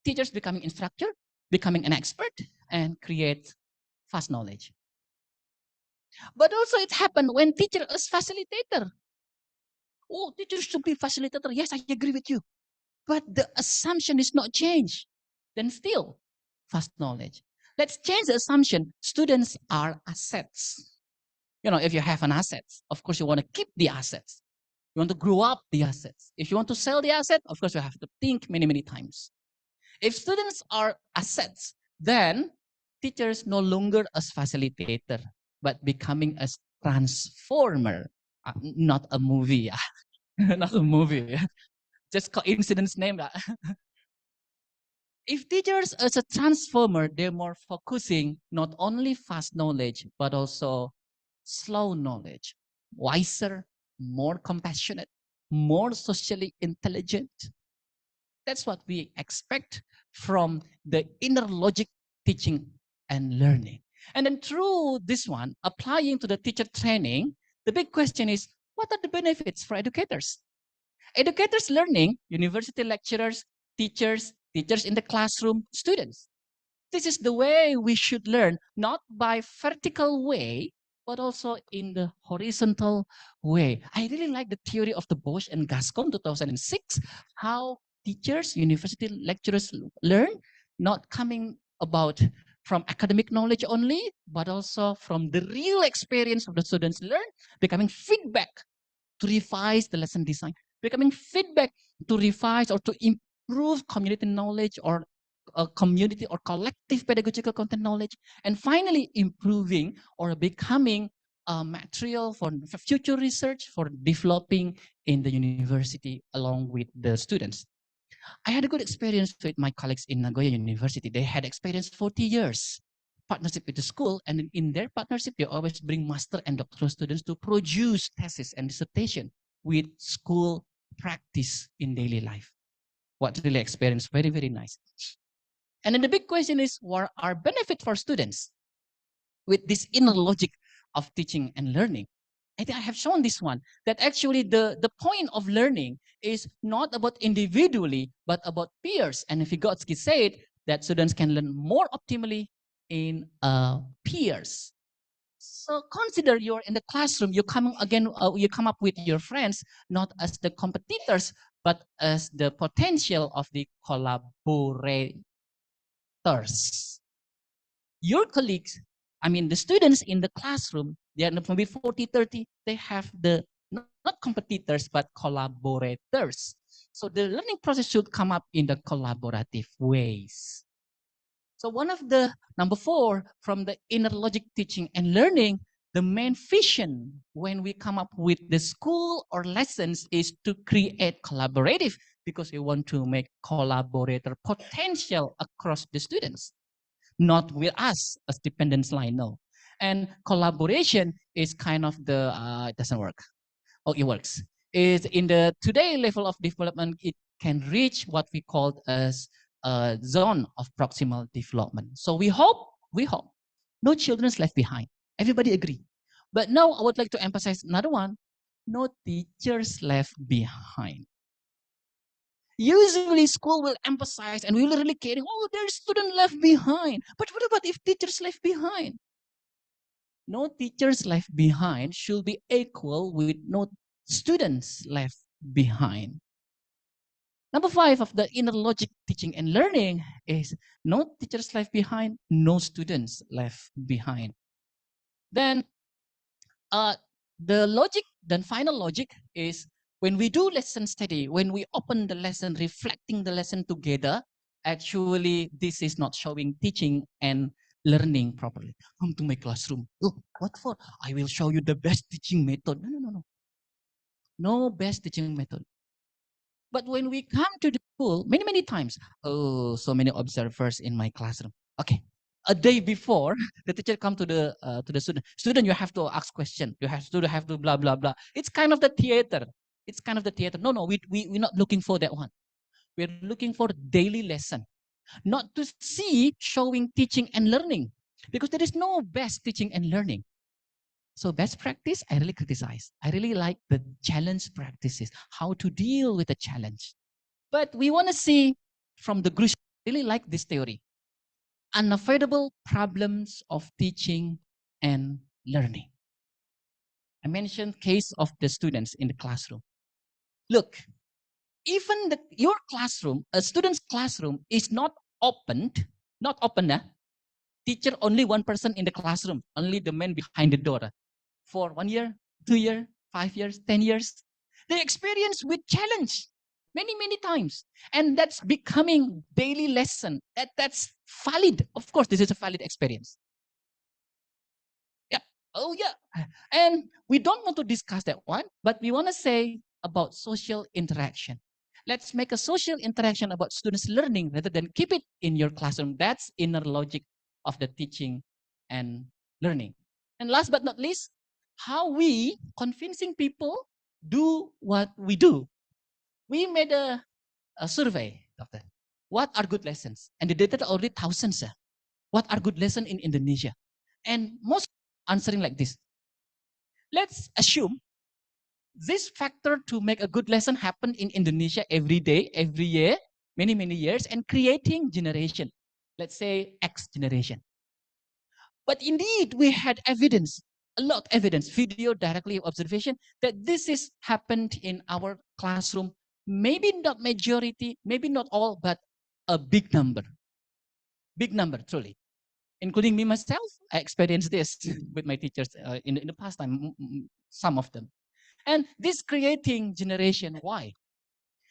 teachers becoming instructor, becoming an expert, and create fast knowledge. But also it happened when teacher is facilitator. Oh, teachers should be facilitator. Yes, I agree with you. But the assumption is not changed. Then still, fast knowledge. Let's change the assumption. Students are assets. You know, if you have an asset, of course you want to keep the assets. You want to grow up the assets. If you want to sell the asset, of course you have to think many, many times. If students are assets, then teachers no longer as facilitator, but becoming as transformer. Not a movie. Not a movie. Just coincidence name. If teachers as a transformer, they're more focusing not only fast knowledge, but also slow knowledge, wiser, more compassionate, more socially intelligent. That's what we expect from the inner logic teaching and learning. And then through this one, applying to the teacher training, the big question is, what are the benefits for educators? Educators learning, university lecturers, teachers in the classroom, students. This is the way we should learn, not by vertical way, but also in the horizontal way. I really like the theory of the Bosch and Gascon 2006, how teachers, university lecturers learn, not coming about from academic knowledge only, but also from the real experience of the students learn, becoming feedback to revise the lesson design, becoming feedback to revise or to improve community knowledge or community or collective pedagogical content knowledge, and finally improving or becoming a material for future research for developing in the university along with the students. I had a good experience with my colleagues in Nagoya University. They had experienced 40 years partnership with the school, and in their partnership, they always bring master and doctoral students to produce thesis and dissertation with school practice in daily life. What really experienced, very, very nice. And then the big question is, what are benefits for students with this inner logic of teaching and learning? I think I have shown this one, that actually the point of learning is not about individually, but about peers. And if Vygotsky said that students can learn more optimally in peers. So consider you're in the classroom, you come up with your friends, not as the competitors, but as the potential of the collaborators. Your colleagues, I mean, the students in the classroom, they are maybe 40, 30, they have the, not competitors, but collaborators. So the learning process should come up in the collaborative ways. So one of the, number 4, from the inner logic teaching and learning, the main vision when we come up with the school or lessons is to create collaborative, because we want to make collaborator potential across the students, not with us as dependence line, no. And collaboration is kind of the, it doesn't work. Oh, it works. Is in the today level of development, it can reach what we call as a zone of proximal development. So we hope no children is left behind. Everybody agree. But now I would like to emphasize another one. No teachers left behind. Usually school will emphasize and we will really care, oh, there's student left behind. But what about if teachers left behind? No teachers left behind should be equal with no students left behind. Number 5 of the inner logic teaching and learning is no teachers left behind, no students left behind. Then the logic, then final logic is when we do lesson study, when we open the lesson, reflecting the lesson together, actually this is not showing teaching and learning properly. Come to my classroom. Oh, what for? I will show you the best teaching method. No. No best teaching method. But when we come to the school, many times, oh, so many observers in my classroom. Okay, a day before, the teacher come to the student. Student, you have to ask question. You have to blah blah blah. It's kind of the theater. It's kind of the theater. No, we're not looking for that one. We're looking for daily lesson, not to see showing teaching and learning, because there is no best teaching and learning. So best practice, I really criticize. I really like the challenge practices, how to deal with a challenge. But we want to see from the group, really like this theory, unavoidable problems of teaching and learning. I mentioned case of the students in the classroom. Look, even your classroom, a student's classroom is not opened, teacher only one person in the classroom, only the man behind the door. For 1 year, 2 years, 5 years, 10 years, they experience with challenge many times, and that's becoming daily lesson. That's valid. Of course, this is a valid experience. Yeah. Oh yeah. And we don't want to discuss that one, but we want to say about social interaction. Let's make a social interaction about students learning rather than keep it in your classroom. That's inner logic of the teaching and learning. And last but not least, how we convincing people do what we do. We made a survey, doctor. What are good lessons? And the data already thousands. What are good lessons in Indonesia? And most answering like this. Let's assume this factor to make a good lesson happen in Indonesia every day, every year, many years, and creating generation. Let's say X generation. But indeed, we had evidence, a lot of evidence, video directly observation, that this is happened in our classroom. Maybe not majority, maybe not all, but a big number. Big number, truly. Including me myself, I experienced this with my teachers in the past time, some of them. And this creating generation, why?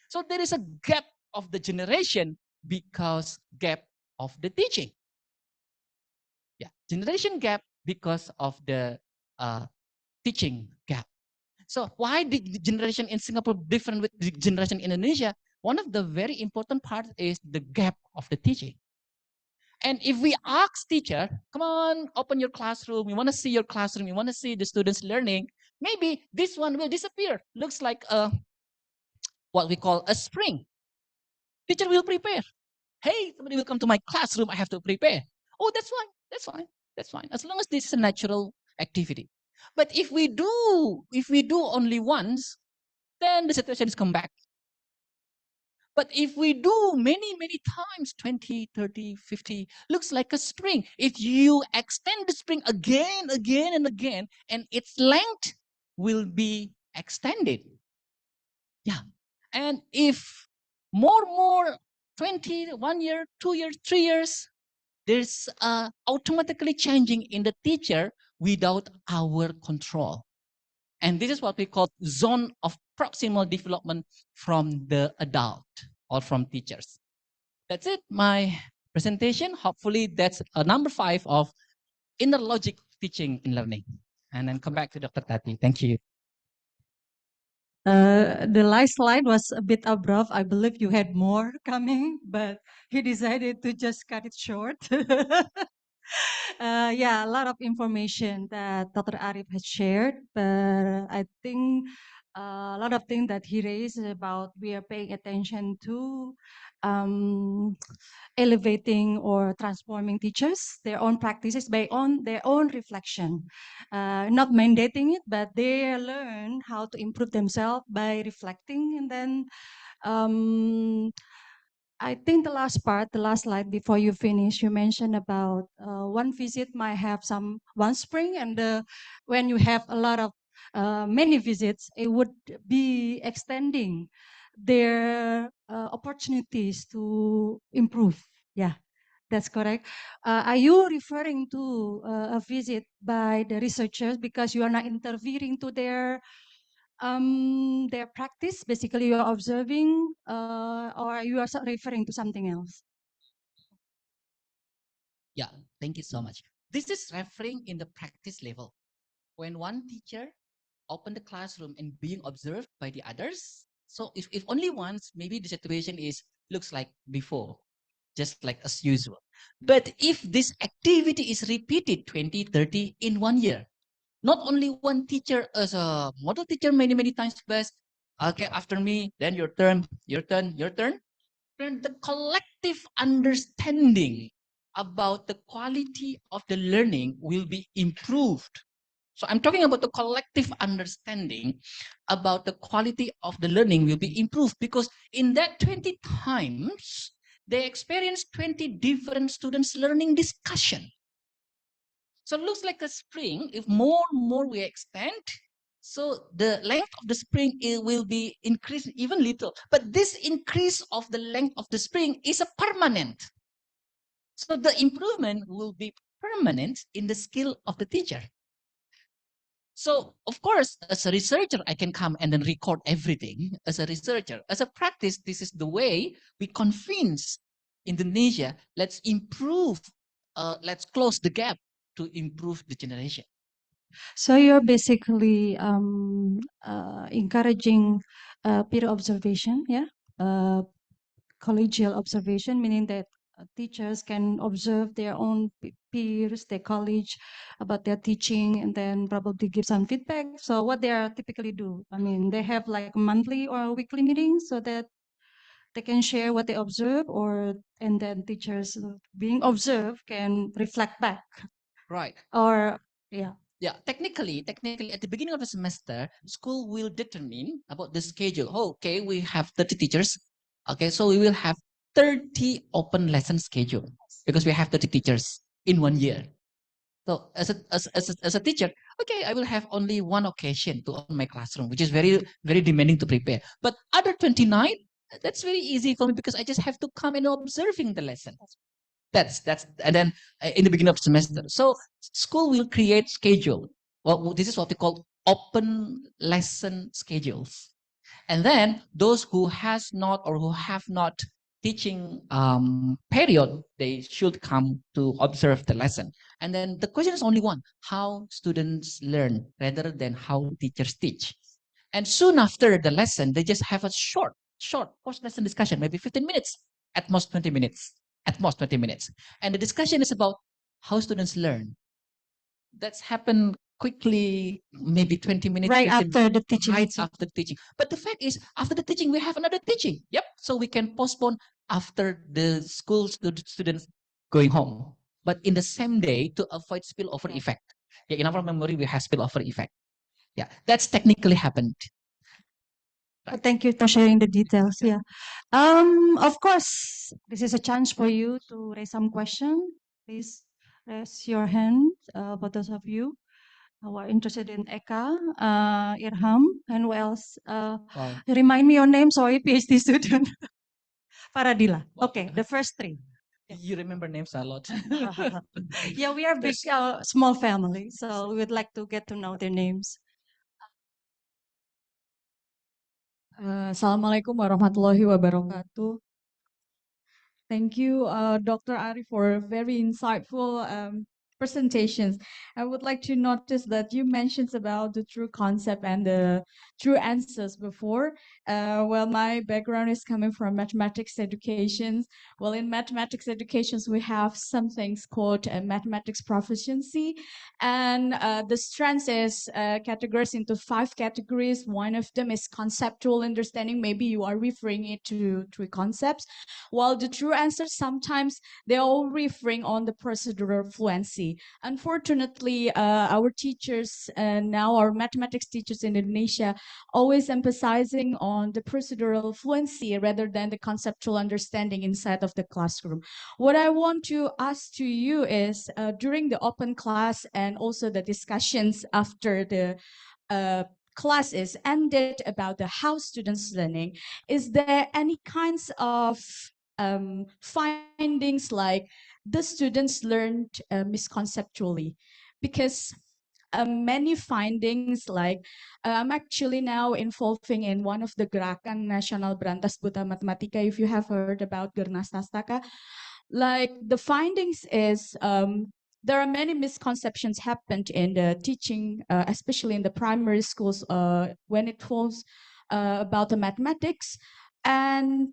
So there is a gap of the generation because gap of the teaching. Yeah, generation gap because of the teaching gap. So why the generation in Singapore different with the generation in Indonesia? One of the very important parts is the gap of the teaching. And if we ask teacher, come on, open your classroom, you want to see your classroom, you want to see the students learning, maybe this one will disappear. Looks like what we call a spring. Teacher will prepare. Hey, somebody will come to my classroom, I have to prepare. Oh, that's fine. As long as this is a natural activity. But if we do only once, then the situation is come back. But if we do many times, 20, 30, 50, looks like a spring. If you extend the spring again and again, and its length will be extended. Yeah. And if more 20, 1 year, 2 years, 3 years, there's automatically changing in the teacher without our control. And this is what we call zone of proximal development from the adult or from teachers. That's it, my presentation. Hopefully that's number 5 of inner logic teaching and learning. And then come back to Dr. Tati. Thank you. The last slide was a bit abrupt. I believe you had more coming, but he decided to just cut it short. Yeah, a lot of information that Dr. Arif has shared, but I think a lot of things that he raised about we are paying attention to um, elevating or transforming teachers, their own practices by on their own reflection, not mandating it, but they learn how to improve themselves by reflecting. And then I think the last part, the last slide before you finish, you mentioned about one visit might have some one spring, and when you have a lot of many visits, it would be extending their opportunities to improve. Yeah, that's correct. Are you referring to a visit by the researchers because you are not interfering to their practice? Basically, you are observing, or you are referring to something else? Yeah, thank you so much. This is referring in the practice level. When one teacher open the classroom and being observed by the others. So if only once, maybe the situation is looks like before, just like as usual. But if this activity is repeated 20, 30 in 1 year, not only one teacher as a model teacher many times, but okay, after me, then your turn, your turn, your turn, then the collective understanding about the quality of the learning will be improved. So I'm talking about the collective understanding about the quality of the learning will be improved because in that 20 times, they experience 20 different students learning discussion. So it looks like a spring. If more and more we extend, so the length of the spring will be increased even little. But this increase of the length of the spring is a permanent. So the improvement will be permanent in the skill of the teacher. So, of course, as a researcher, I can come and then record everything as a researcher. As a practice, this is the way we convince Indonesia, let's improve, let's close the gap to improve the generation. So you're basically encouraging peer observation, yeah, collegial observation, meaning that teachers can observe their own peers, their college, about their teaching, and then probably give some feedback. So what they are typically do, I mean, they have like monthly or weekly meetings so that they can share what they observe, or and then teachers being observed can reflect back. Right. Or yeah. Yeah, technically, at the beginning of the semester, school will determine about the schedule. Oh, okay, we have 30 teachers. Okay, so we will have 30 open lesson schedule because we have 30 teachers in 1 year. So as a teacher, okay, I will have only one occasion to open my classroom, which is very demanding to prepare. But other 29, that's very easy for me because I just have to come and observing the lesson. That's and then in the beginning of semester. So school will create schedule. Well, this is what we call open lesson schedules. And then those who has not or who have not teaching period, they should come to observe the lesson. And then the question is only one: how students learn rather than how teachers teach. And soon after the lesson, they just have a short post-lesson discussion, maybe 15 minutes, at most 20 minutes, at most 20 minutes. And the discussion is about how students learn. That's happened quickly, maybe 20 minutes. Right after the teaching. Right after the teaching. But the fact is, after the teaching, we have another teaching. Yep. So we can postpone after the school students going home. But in the same day to avoid spillover effect. Yeah, in our memory, we have spillover effect. Yeah, that's technically happened. Right. Thank you for sharing the details. Yeah. Of course, this is a chance for you to raise some question. Please raise your hand, for those of you who are interested in Eka, Irham, and who else? Wow. Remind me your name, sorry, PhD student. Faradila. Okay, the first three. You remember names a lot. Yeah, we are big, small family, so we would like to get to know their names. Assalamualaikum warahmatullahi wabarakatuh. Thank you, Dr. Arif, for a very insightful presentations. I would like to notice that you mentioned about the true concept and the true answers before. Well, my background is coming from mathematics education. Well, in mathematics educations, we have some things called mathematics proficiency, and the strengths is categorized into 5 categories. One of them is conceptual understanding. Maybe you are referring it to three concepts, while the true answers sometimes they all referring on the procedural fluency. Unfortunately, our teachers now, our mathematics teachers in Indonesia, always emphasizing on the procedural fluency rather than the conceptual understanding inside of the classroom. What I want to ask to you is during the open class and also the discussions after the class is ended about the how students learning, is there any kinds of findings like the students learned misconceptually? Because many findings like I'm actually now involving in one of the Gerakan Nasional Berantas Buta Matematika, if you have heard about Gernas Tastaka. Like the findings is there are many misconceptions happened in the teaching, especially in the primary schools when it was about the mathematics. And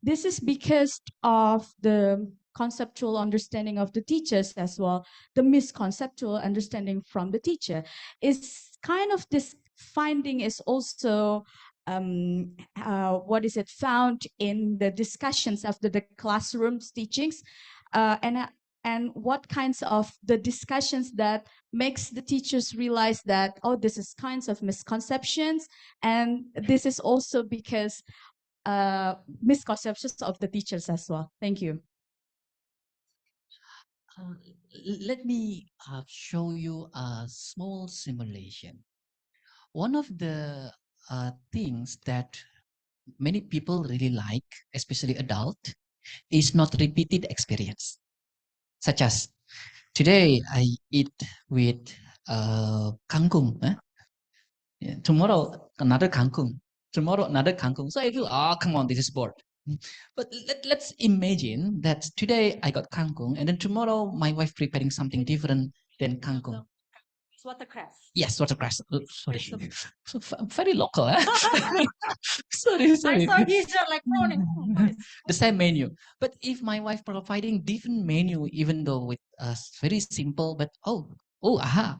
this is because of the conceptual understanding of the teachers as well. The misconceptual understanding from the teacher is kind of this finding is also what is it found in the discussions after the classrooms teachings, and what kinds of the discussions that makes the teachers realize that, oh, this is kinds of misconceptions, and this is also because misconceptions of the teachers as well. Thank you. Uh, Let me show you a small simulation. One of the things that many people really like, especially adult, is not repeated experience. Such as today I eat with kangkung. Yeah, tomorrow another kangkung. Tomorrow another kangkung. So I feel, oh, come on, this is bored. But let's imagine that today I got kangkung, and then tomorrow my wife preparing something different than kangkung. Watercress. Yes, watercress. Sorry, so very local. Sorry. I saw Giza like morning. The same menu, but if my wife providing different menu, even though with very simple, but aha,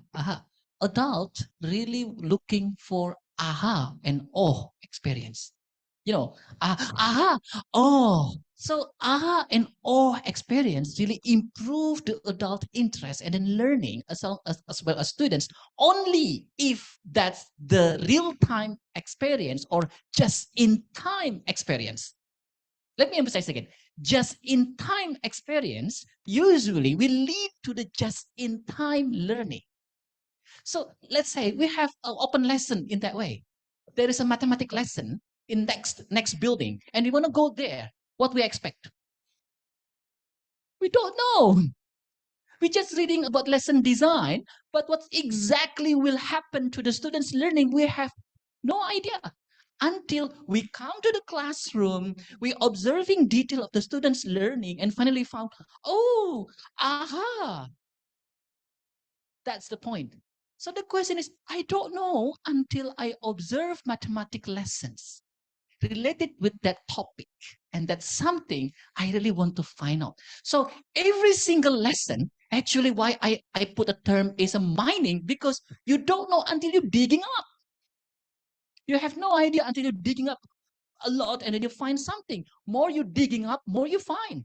adult really looking for aha and oh experience. You know, aha, oh. So aha and oh experience really improve the adult interest and then learning as well as students only if that's the real-time experience or just-in-time experience. Let me emphasize again. Just-in-time experience usually will lead to the just-in-time learning. So let's say we have an open lesson in that way. There is a mathematics lesson in next building, and we want to go there. What we expect? We don't know. We're just reading about lesson design, but what exactly will happen to the students' learning, we have no idea. Until we come to the classroom, we observing detail of the students' learning and finally found, oh, aha. That's the point. So the question is, I don't know until I observe mathematics lessons related with that topic. And that's something I really want to find out. So every single lesson, actually why I put a term is a mining, because you don't know until you're digging up. You have no idea until you're digging up a lot and then you find something. More you're digging up, more you find.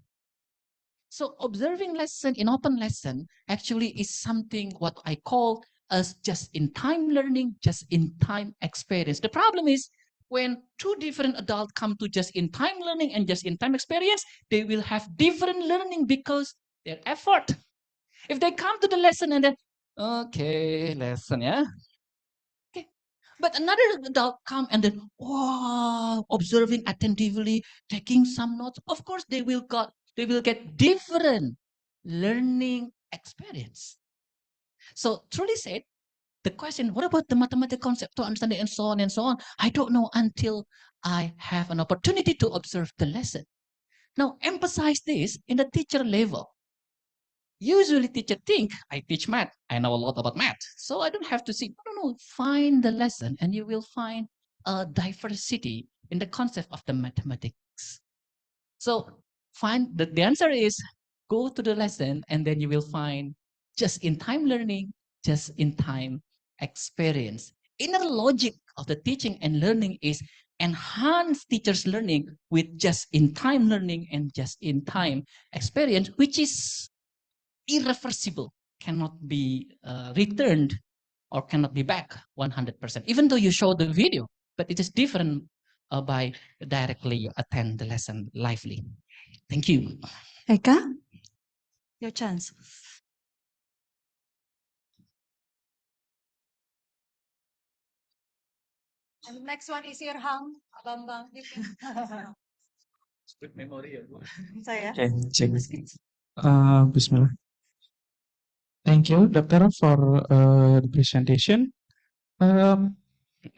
So observing lesson in open lesson actually is something what I call as just-in-time learning, just-in-time experience. The problem is when two different adults come to just-in-time learning and just-in-time experience, they will have different learning because their effort. If they come to the lesson and then, okay, lesson, yeah? Okay. But another adult come and then, wow, observing attentively, taking some notes. Of course, they will get different learning experience. So truly said, the question, what about the mathematical concept to understand it and so on and so on? I don't know until I have an opportunity to observe the lesson. Now, emphasize this in the teacher level. Usually teacher think I teach math, I know a lot about math, so I don't have to see. No, find the lesson and you will find a diversity in the concept of the mathematics. So find the answer is go to the lesson and then you will find just in time learning, just in time experience. Inner logic of the teaching and learning is enhance teachers learning with just in time learning and just in time experience, which is irreversible, cannot be returned or cannot be back 100%, even though you show the video, but it is different by directly attend the lesson lively. Thank you. Eka, your chance. And next one is Irham Bambang. Saya. Okay, check. Bismillah. Thank you, Doctor, for the presentation.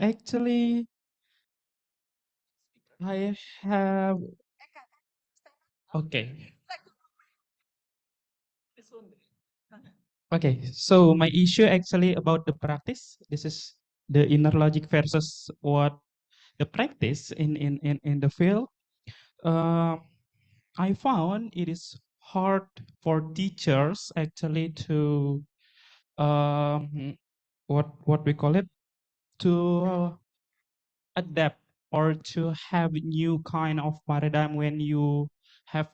Actually, I have. Okay. Okay, so my issue actually about the practice. This is the inner logic versus what the practice in the field. Uh, I found it is hard for teachers actually to what we call it, to adapt or to have new kind of paradigm when you have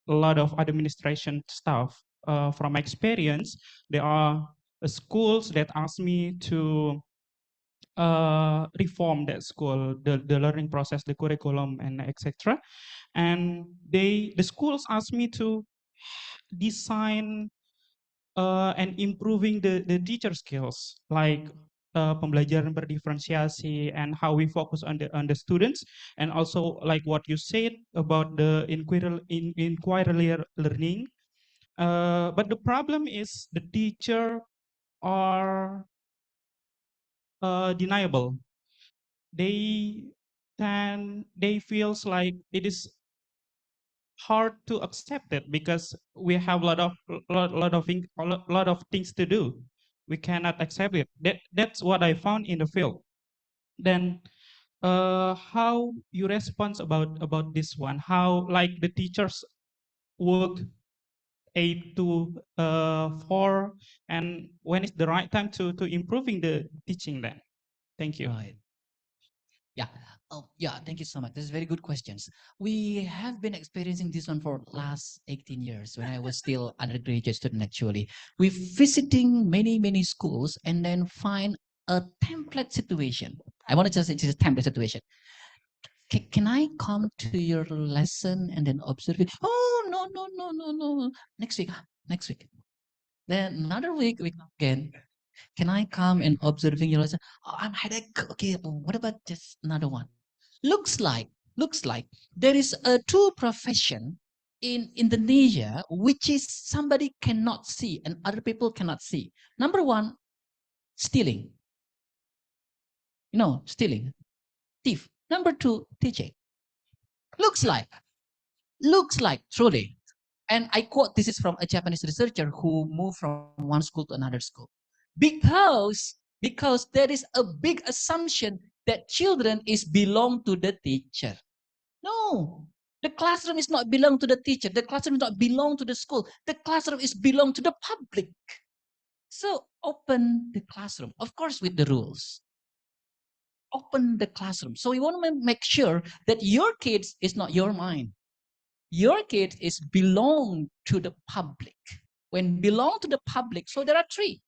a lot of administration stuff. From experience, there are schools that ask me to reform that school, the learning process, the curriculum, and etc. And the schools ask me to design and improving the teacher skills, like pembelajaran berdiferensiasi and how we focus on the students, and also like what you said about the inquiry learning. But the problem is the teacher are deniable. They they feels like it is hard to accept it because we have a lot of things to do. We cannot accept it. That's what I found in the field. Then how you respond about this one? How like the teachers work 8 to 4, and when is the right time to improving the teaching then? Thank you. Right. Yeah. Oh, yeah. Thank you so much. This is very good questions. We have been experiencing this one for last 18 years when I was still undergraduate student. Actually, we visiting many schools and then find a template situation. I want to just say it's a template situation. Can I come to your lesson and then observe it? Oh no. Next week. Next week. Then another week again. Can I come and observing your lesson? Oh, I'm headache. Okay, what about just another one? Looks like there is a two profession in Indonesia which is somebody cannot see and other people cannot see. Number one, stealing. Stealing, thief. Number two, teaching. Looks like truly. And I quote, this is from a Japanese researcher who moved from one school to another school. Because there is a big assumption that children is belong to the teacher. No, the classroom is not belong to the teacher. The classroom is not belong to the school. The classroom is belong to the public. So open the classroom, of course, with the rules. Open the classroom. So we want to make sure that your kids is not your mind. Your kid is belong to the public. When belong to the public, so there are three.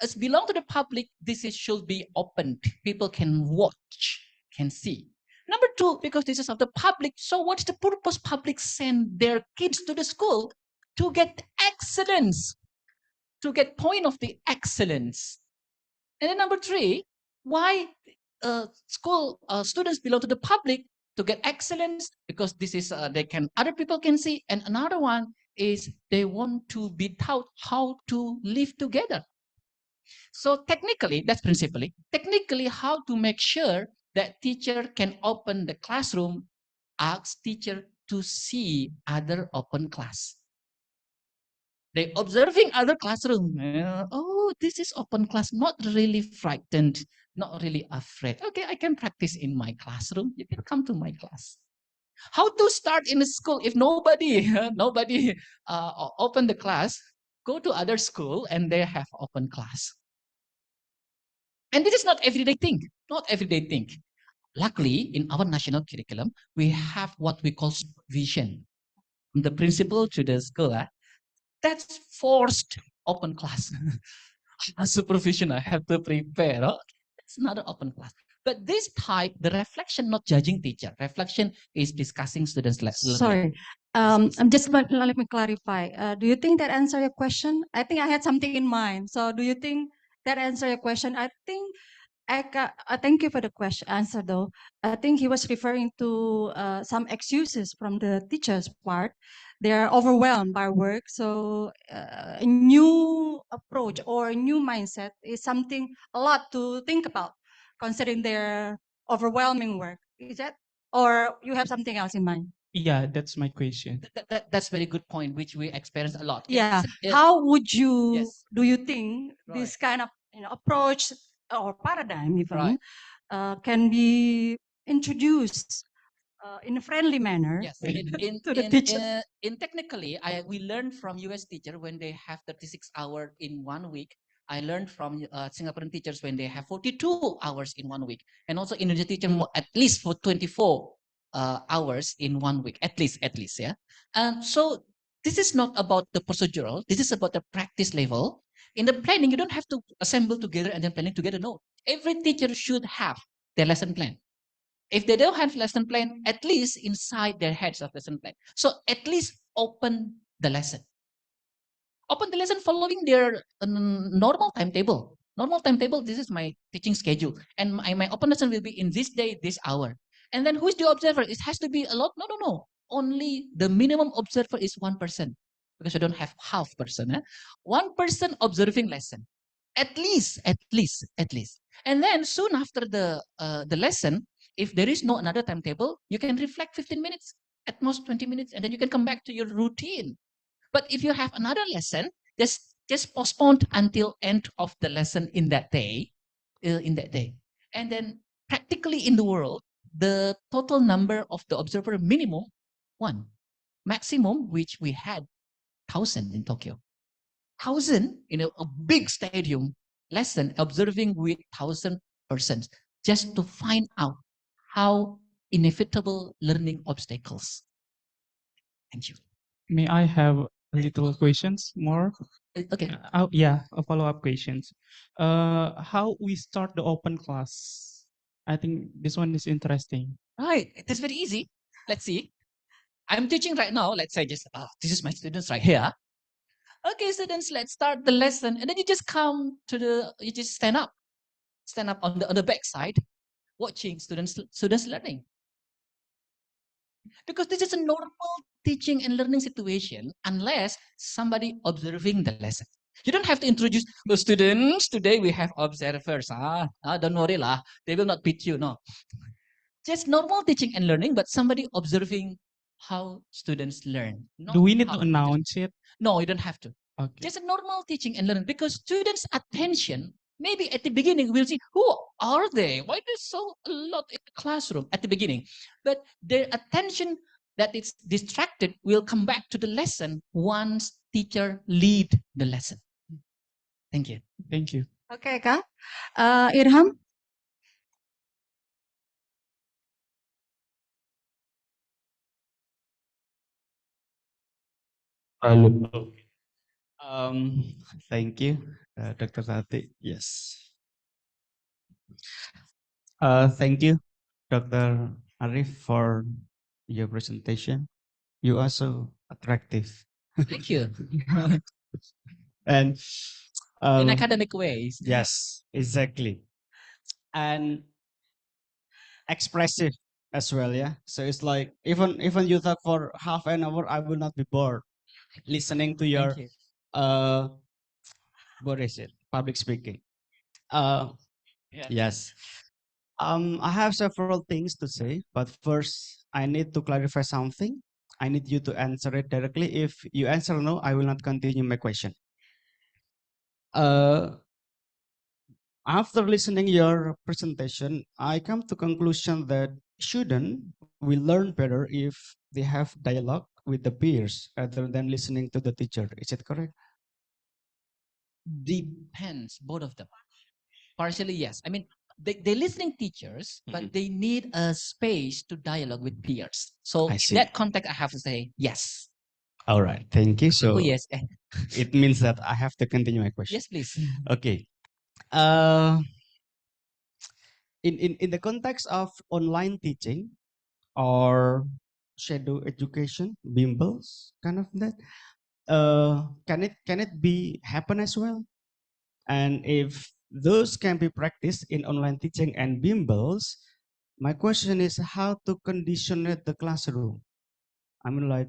As belong to the public, this should be opened. People can watch, can see. Number two, because this is of the public, so what's the purpose public send their kids to the school? To get excellence, to get point of the excellence. And then number three, why school students belong to the public? To get excellence, because this is other people can see. And another one is they want to be taught how to live together. So technically, that's principally how to make sure that teacher can open the classroom, ask teacher to see other open class. They observing other classroom. Oh, this is open class. Not really frightened. Not really afraid. Okay, I can practice in my classroom. You can come to my class. How to start in a school if nobody nobody open the class? Go to other school and they have open class. And this is not everyday thing. Not everyday thing. Luckily, in our national curriculum, we have what we call supervision. From the principal to the school, that's forced open class. Supervision, I have to prepare. That's another open class. But this type, the reflection, not judging teacher. Reflection is discussing students' learning. Sorry, I'm just let me clarify. Do you think that answer your question? I think I had something in mind. So do you think that answer your question? I think thank you for the question answer though. I think he was referring to some excuses from the teacher's part. They are overwhelmed by work, so a new approach or a new mindset is something a lot to think about, considering their overwhelming work. Is that, or you have something else in mind? Yeah, that's my question. That's very good point, which we experience a lot. Yeah. It's How would you yes, do you think this kind of approach or paradigm even right. can be introduced in a friendly manner Yes, in to the teachers? in technically, we learned from US teacher when they have 36 hours in 1 week. I learned from Singaporean teachers when they have 42 hours in 1 week, and also Indonesian teacher at least for 24 hours in 1 week, at least, yeah. So this is not about the procedural. This is about the practice level. In the planning, you don't have to assemble together and then planning together. No, every teacher should have their lesson plan. If they don't have lesson plan, at least inside their heads of lesson plan. So at least open the lesson. Open the lesson following their normal timetable. Normal timetable, this is my teaching schedule. And my open lesson will be in this day, this hour. And then who is the observer? It has to be a lot. No, no, no. Only the minimum observer is 1%. Because I don't have half person. 1% observing lesson. At least, at least, at least. And then soon after the lesson, if there is no another timetable, you can reflect 15 minutes, at most 20 minutes, and then you can come back to your routine. But if you have another lesson, just postpone until end of the lesson in that day, and then practically in the world, the total number of the observer minimum 1, maximum which we had 1,000 in Tokyo. 1,000 in a big stadium lesson observing with 1,000 persons just to find out how inevitable learning obstacles. Thank you. May I have a little questions more? Okay. Oh, yeah, a follow-up questions. How we start the open class? I think this one is interesting. Right. That's very easy. Let's see. I'm teaching right now. Let's say just, this is my students right here. Okay, students, let's start the lesson. And then you just you just stand up on the back side, watching students learning. Because this is a normal teaching and learning situation unless somebody observing the lesson. You don't have to introduce the students. Today we have observers. Don't worry lah. They will not beat you. No. Just normal teaching and learning, but somebody observing how students learn. Do we need how to teachers- announce it? No, you don't have to. Okay. Just a normal teaching and learning because students' attention, maybe at the beginning, we'll see who are they? Why there's so a lot in the classroom at the beginning? But their attention that is distracted will come back to the lesson once teacher lead the lesson. Thank you. Thank you. Okay, Kak. Irham? Halo. Thank you, Dr. Tati. Yes. Thank you, Dr. Arif, for your presentation. You are so attractive. Thank you. And In academic ways. yes, exactly. And expressive as well, yeah. So it's like even you talk for half an hour, I will not be bored listening to your Thank you. what is it? Public speaking. Yeah. Yes. I have several things to say, but first I need to clarify something. I need you to answer it directly. If you answer no, I will not continue my question. After listening your presentation, I come to conclusion that student will learn better if they have dialogue with the peers rather than listening to the teacher. Is it correct? Depends, both of them. Partially, yes. I mean, they're listening teachers, but they need a space to dialogue with peers. So I in see. that context, I have to say yes. All right. Thank you. So Oh, yes. it means that I have to continue my question. Yes, please. Okay. In the context of online teaching or shadow education, bimbles, kind of that, can it be happen as well? And if those can be practiced in online teaching and bimbles, my question is how to condition it the classroom. I mean, like,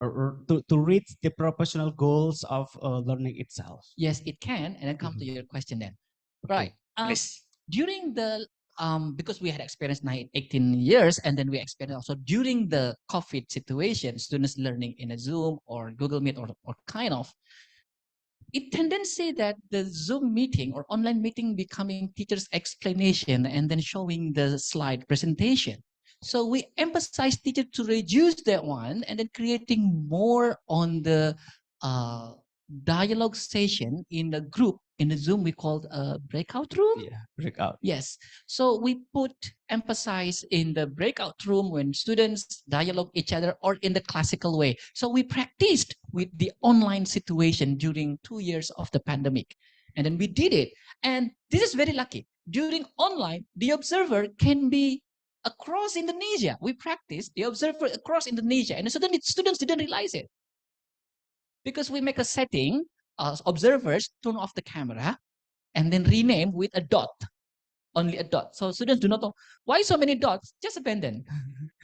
or to reach the professional goals of learning itself. Yes, it can. And then come to your question then. Right. Please. During the because we had experienced 18 years, and then we experienced also during the COVID situation, students learning in a Zoom or Google Meet or kind of, it tendency that the Zoom meeting or online meeting becoming teacher's explanation and then showing the slide presentation. So we emphasize teacher to reduce that one and then creating more on the dialogue session in the group. In the Zoom, we called a breakout room. Yeah, breakout. Yes. So we put emphasis in the breakout room when students dialogue each other or in the classical way. So we practiced with the online situation during 2 years of the pandemic. And then we did it. And this is very lucky. During online, the observer can be across Indonesia. We practiced the observer across Indonesia. And suddenly students didn't realize it. Because we make a setting, observers turn off the camera and then rename with a dot. Only a dot. So students do not know why so many dots. Just abandon.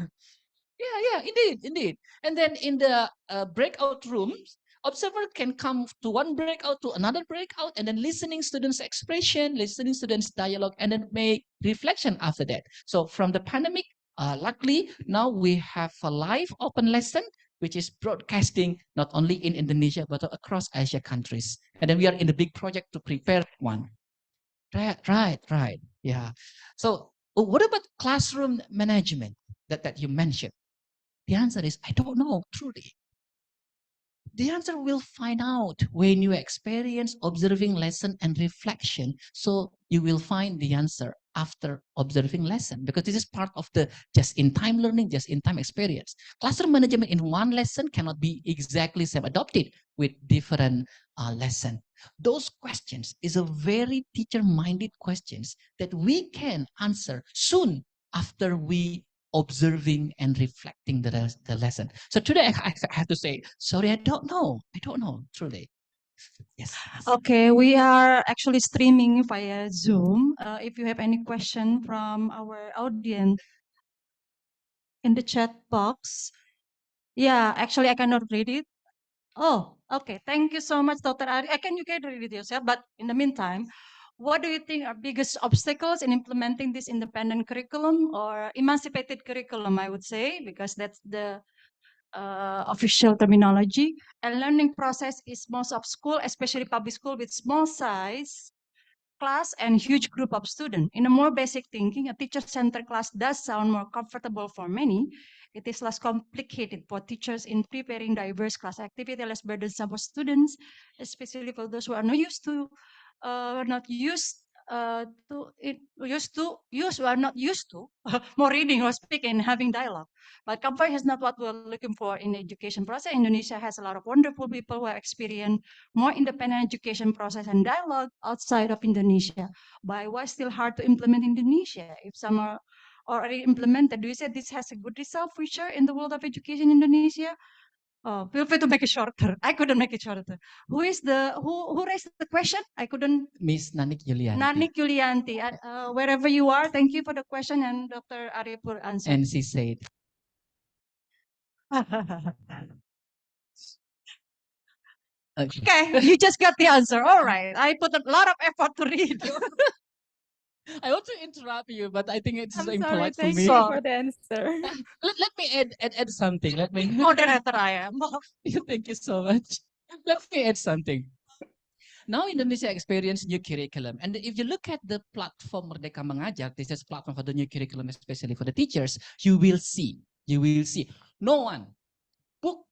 Yeah, indeed. And then in the breakout rooms, observer can come to one breakout to another breakout, and then listening students' expression, listening students' dialogue, and then make reflection after that. So from the pandemic, luckily now we have a live open lesson which is broadcasting not only in Indonesia but across Asia countries. And then we are in the big project to prepare one. Right. Yeah. So what about classroom management that you mentioned? The answer is, I don't know, truly. The answer we'll find out when you experience observing lesson and reflection. So you will find the answer after observing lesson, because this is part of the just-in-time learning, just-in-time experience. Classroom management in one lesson cannot be exactly same adopted with different lesson. Those questions is a very teacher-minded questions that we can answer soon after we observing and reflecting the lesson. So today I have to say, sorry, I don't know, truly. Yes. Okay, we are actually streaming via Zoom. If you have any question from our audience in the chat box. Yeah, actually I cannot read it. Oh, okay. Thank you so much, Dr. Ari. You can read it yourself, but in the meantime, what do you think are biggest obstacles in implementing this independent curriculum or emancipated curriculum, I would say, because that's the official terminology. And learning process is most of school, especially public school with small size class and huge group of students. In a more basic thinking, a teacher-centered class does sound more comfortable for many. It is less complicated for teachers in preparing diverse class activity, less burdensome for students, especially for those who are not used to more reading or speaking, having dialogue. But comfort is not what we're looking for in the education process. Indonesia has a lot of wonderful people who have experienced more independent education process and dialogue outside of Indonesia. But why still hard to implement in Indonesia? If some are already implemented, do you say this has a good result future in the world of education in Indonesia? Oh, feel free to make it shorter. I couldn't make it shorter. Who raised the question? I couldn't. Miss Nanik Yulianti. Nanik Yulianti, wherever you are, thank you for the question, and Dr. Arif will answer. And she said, okay, you just got the answer. All right, I put a lot of effort to read. I want to interrupt you, but I think it's I'm sorry. impolite for Thank me. you for the answer. Let me add something. Let me. Moderator I am. Thank you so much. Let me add something. Now Indonesia experience new curriculum. And if you look at the platform Merdeka Mengajar, this is platform for the new curriculum, especially for the teachers, you will see no one book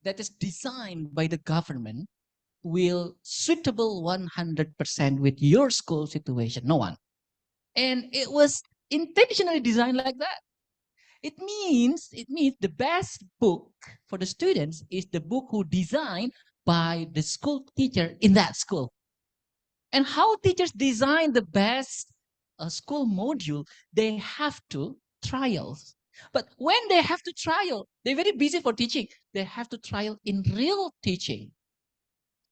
that is designed by the government will suitable 100% with your school situation. No one. And it was intentionally designed like that. It means the best book for the students is the book who designed by the school teacher in that school. And how teachers design the best school module, they have to trials. But when they have to trial, they're very busy for teaching. They have to trial in real teaching.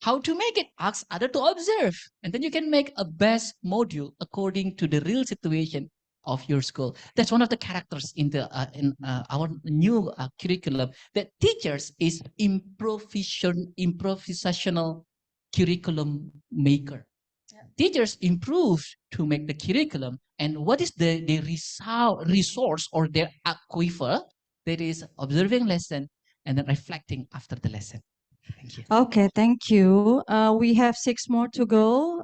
How to make it? Ask other to observe. And then you can make a best module according to the real situation of your school. That's one of the characters in our new curriculum, that teachers is improvisational curriculum maker. Teachers improve to make the curriculum, and what is the resource or their aquifer? That is observing lesson and then reflecting after the lesson. Thank you. Okay, thank you. We have 6 more to go.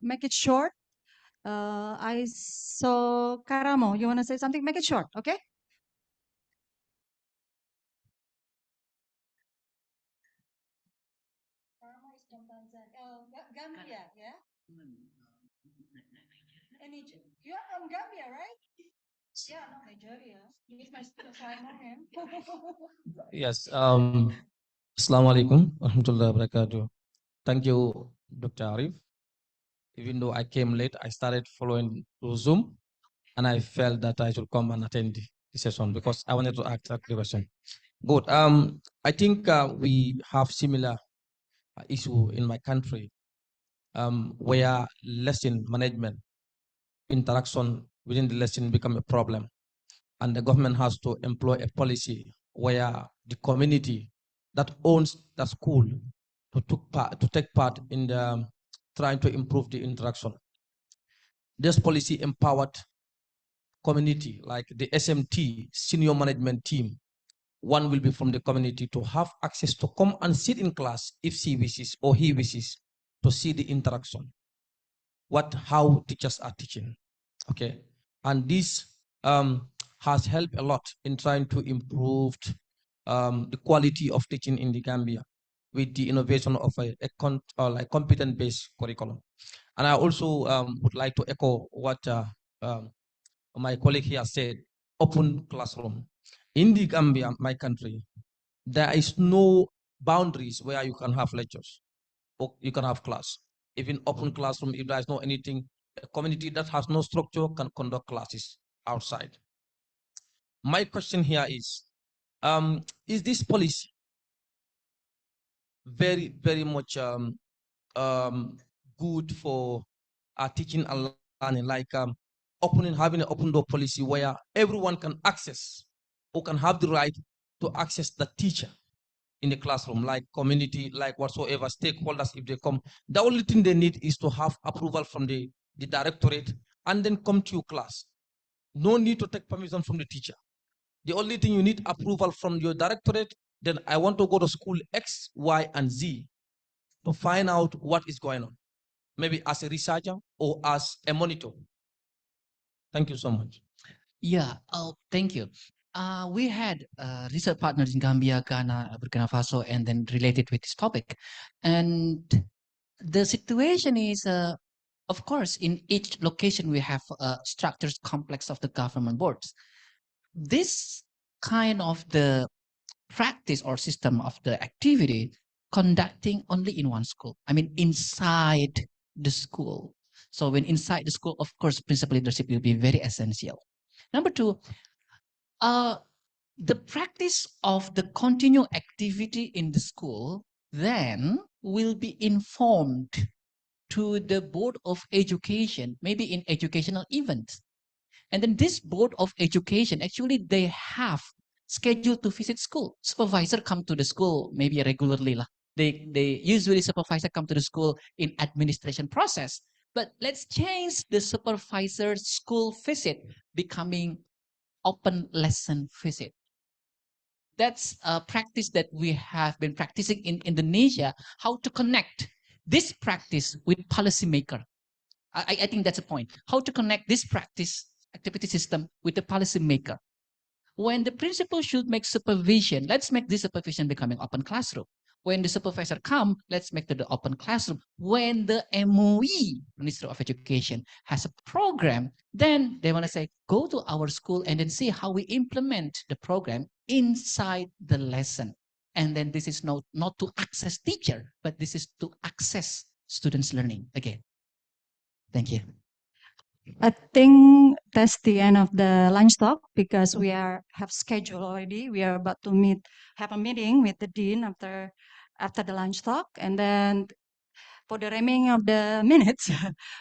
Make it short. I saw Karamo. You want to say something? Make it short, okay? Karamo is from Tanzania. Gambia, yeah? You are from Gambia, right? Yeah, not Nigeria. He's my student, so I know him. Yes. Assalamualaikum warahmatullahi wabarakatuh. Thank you, Dr. Arif. Even though I came late, I started following through Zoom, and I felt that I should come and attend the session because I wanted to ask a question. Good. I think we have similar issue in my country, where lesson management, interaction within the lesson become a problem, and the government has to employ a policy where the community that owns the school to take part in the trying to improve the interaction. This policy empowered community like the SMT senior management team. One will be from the community to have access to come and sit in class if she wishes or he wishes to see the interaction, how teachers are teaching. Okay, and this has helped a lot in trying to improve the quality of teaching in the Gambia with the innovation of a competent-based curriculum. And I also would like to echo what my colleague here said, open classroom. In the Gambia, my country, there is no boundaries where you can have lectures or you can have class. Even open classroom, if there is no anything, a community that has no structure can conduct classes outside. My question here is this policy very, very much good for teaching and learning, like having an open door policy where everyone can access or can have the right to access the teacher in the classroom, like community, like whatsoever stakeholders, if they come, the only thing they need is to have approval from the directorate and then come to your class. No need to take permission from the teacher. The only thing you need approval from your directorate, then I want to go to school X, Y, and Z to find out what is going on, maybe as a researcher or as a monitor. Thank you so much. Yeah, thank you. We had research partners in Gambia, Ghana, Burkina Faso, and then related with this topic. And the situation is, of course, in each location, we have structures complex of the government boards. This kind of the practice or system of the activity conducting only in one school. I mean, inside the school. So when inside the school, of course, principal leadership will be very essential. Number two, the practice of the continual activity in the school then will be informed to the board of education, maybe in educational events. And then this board of education, actually they have scheduled to visit school. Supervisor come to the school maybe regularly lah. They usually supervisor come to the school in administration process. But let's change the supervisor school visit becoming open lesson visit. That's a practice that we have been practicing in Indonesia, how to connect this practice with policymaker. I think that's a point. How to connect this practice activity system with the policymaker. When the principal should make supervision, let's make this supervision becoming open classroom. When the supervisor come, let's make the open classroom. When the MOE, Minister of Education, has a program, then they want to say, go to our school and then see how we implement the program inside the lesson. And then this is not to access teacher, but this is to access students' learning again. Thank you. I think that's the end of the lunch talk because we have scheduled already. We are about to have a meeting with the dean after the lunch talk, and then for the remaining of the minutes,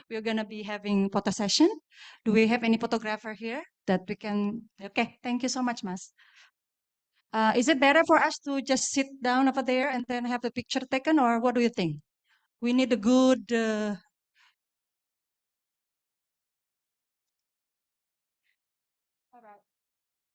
we're gonna be having photo session. Do we have any photographer here that we can? Okay, thank you so much, Mas. Is it better for us to just sit down over there and then have the picture taken, or what do you think? We need a good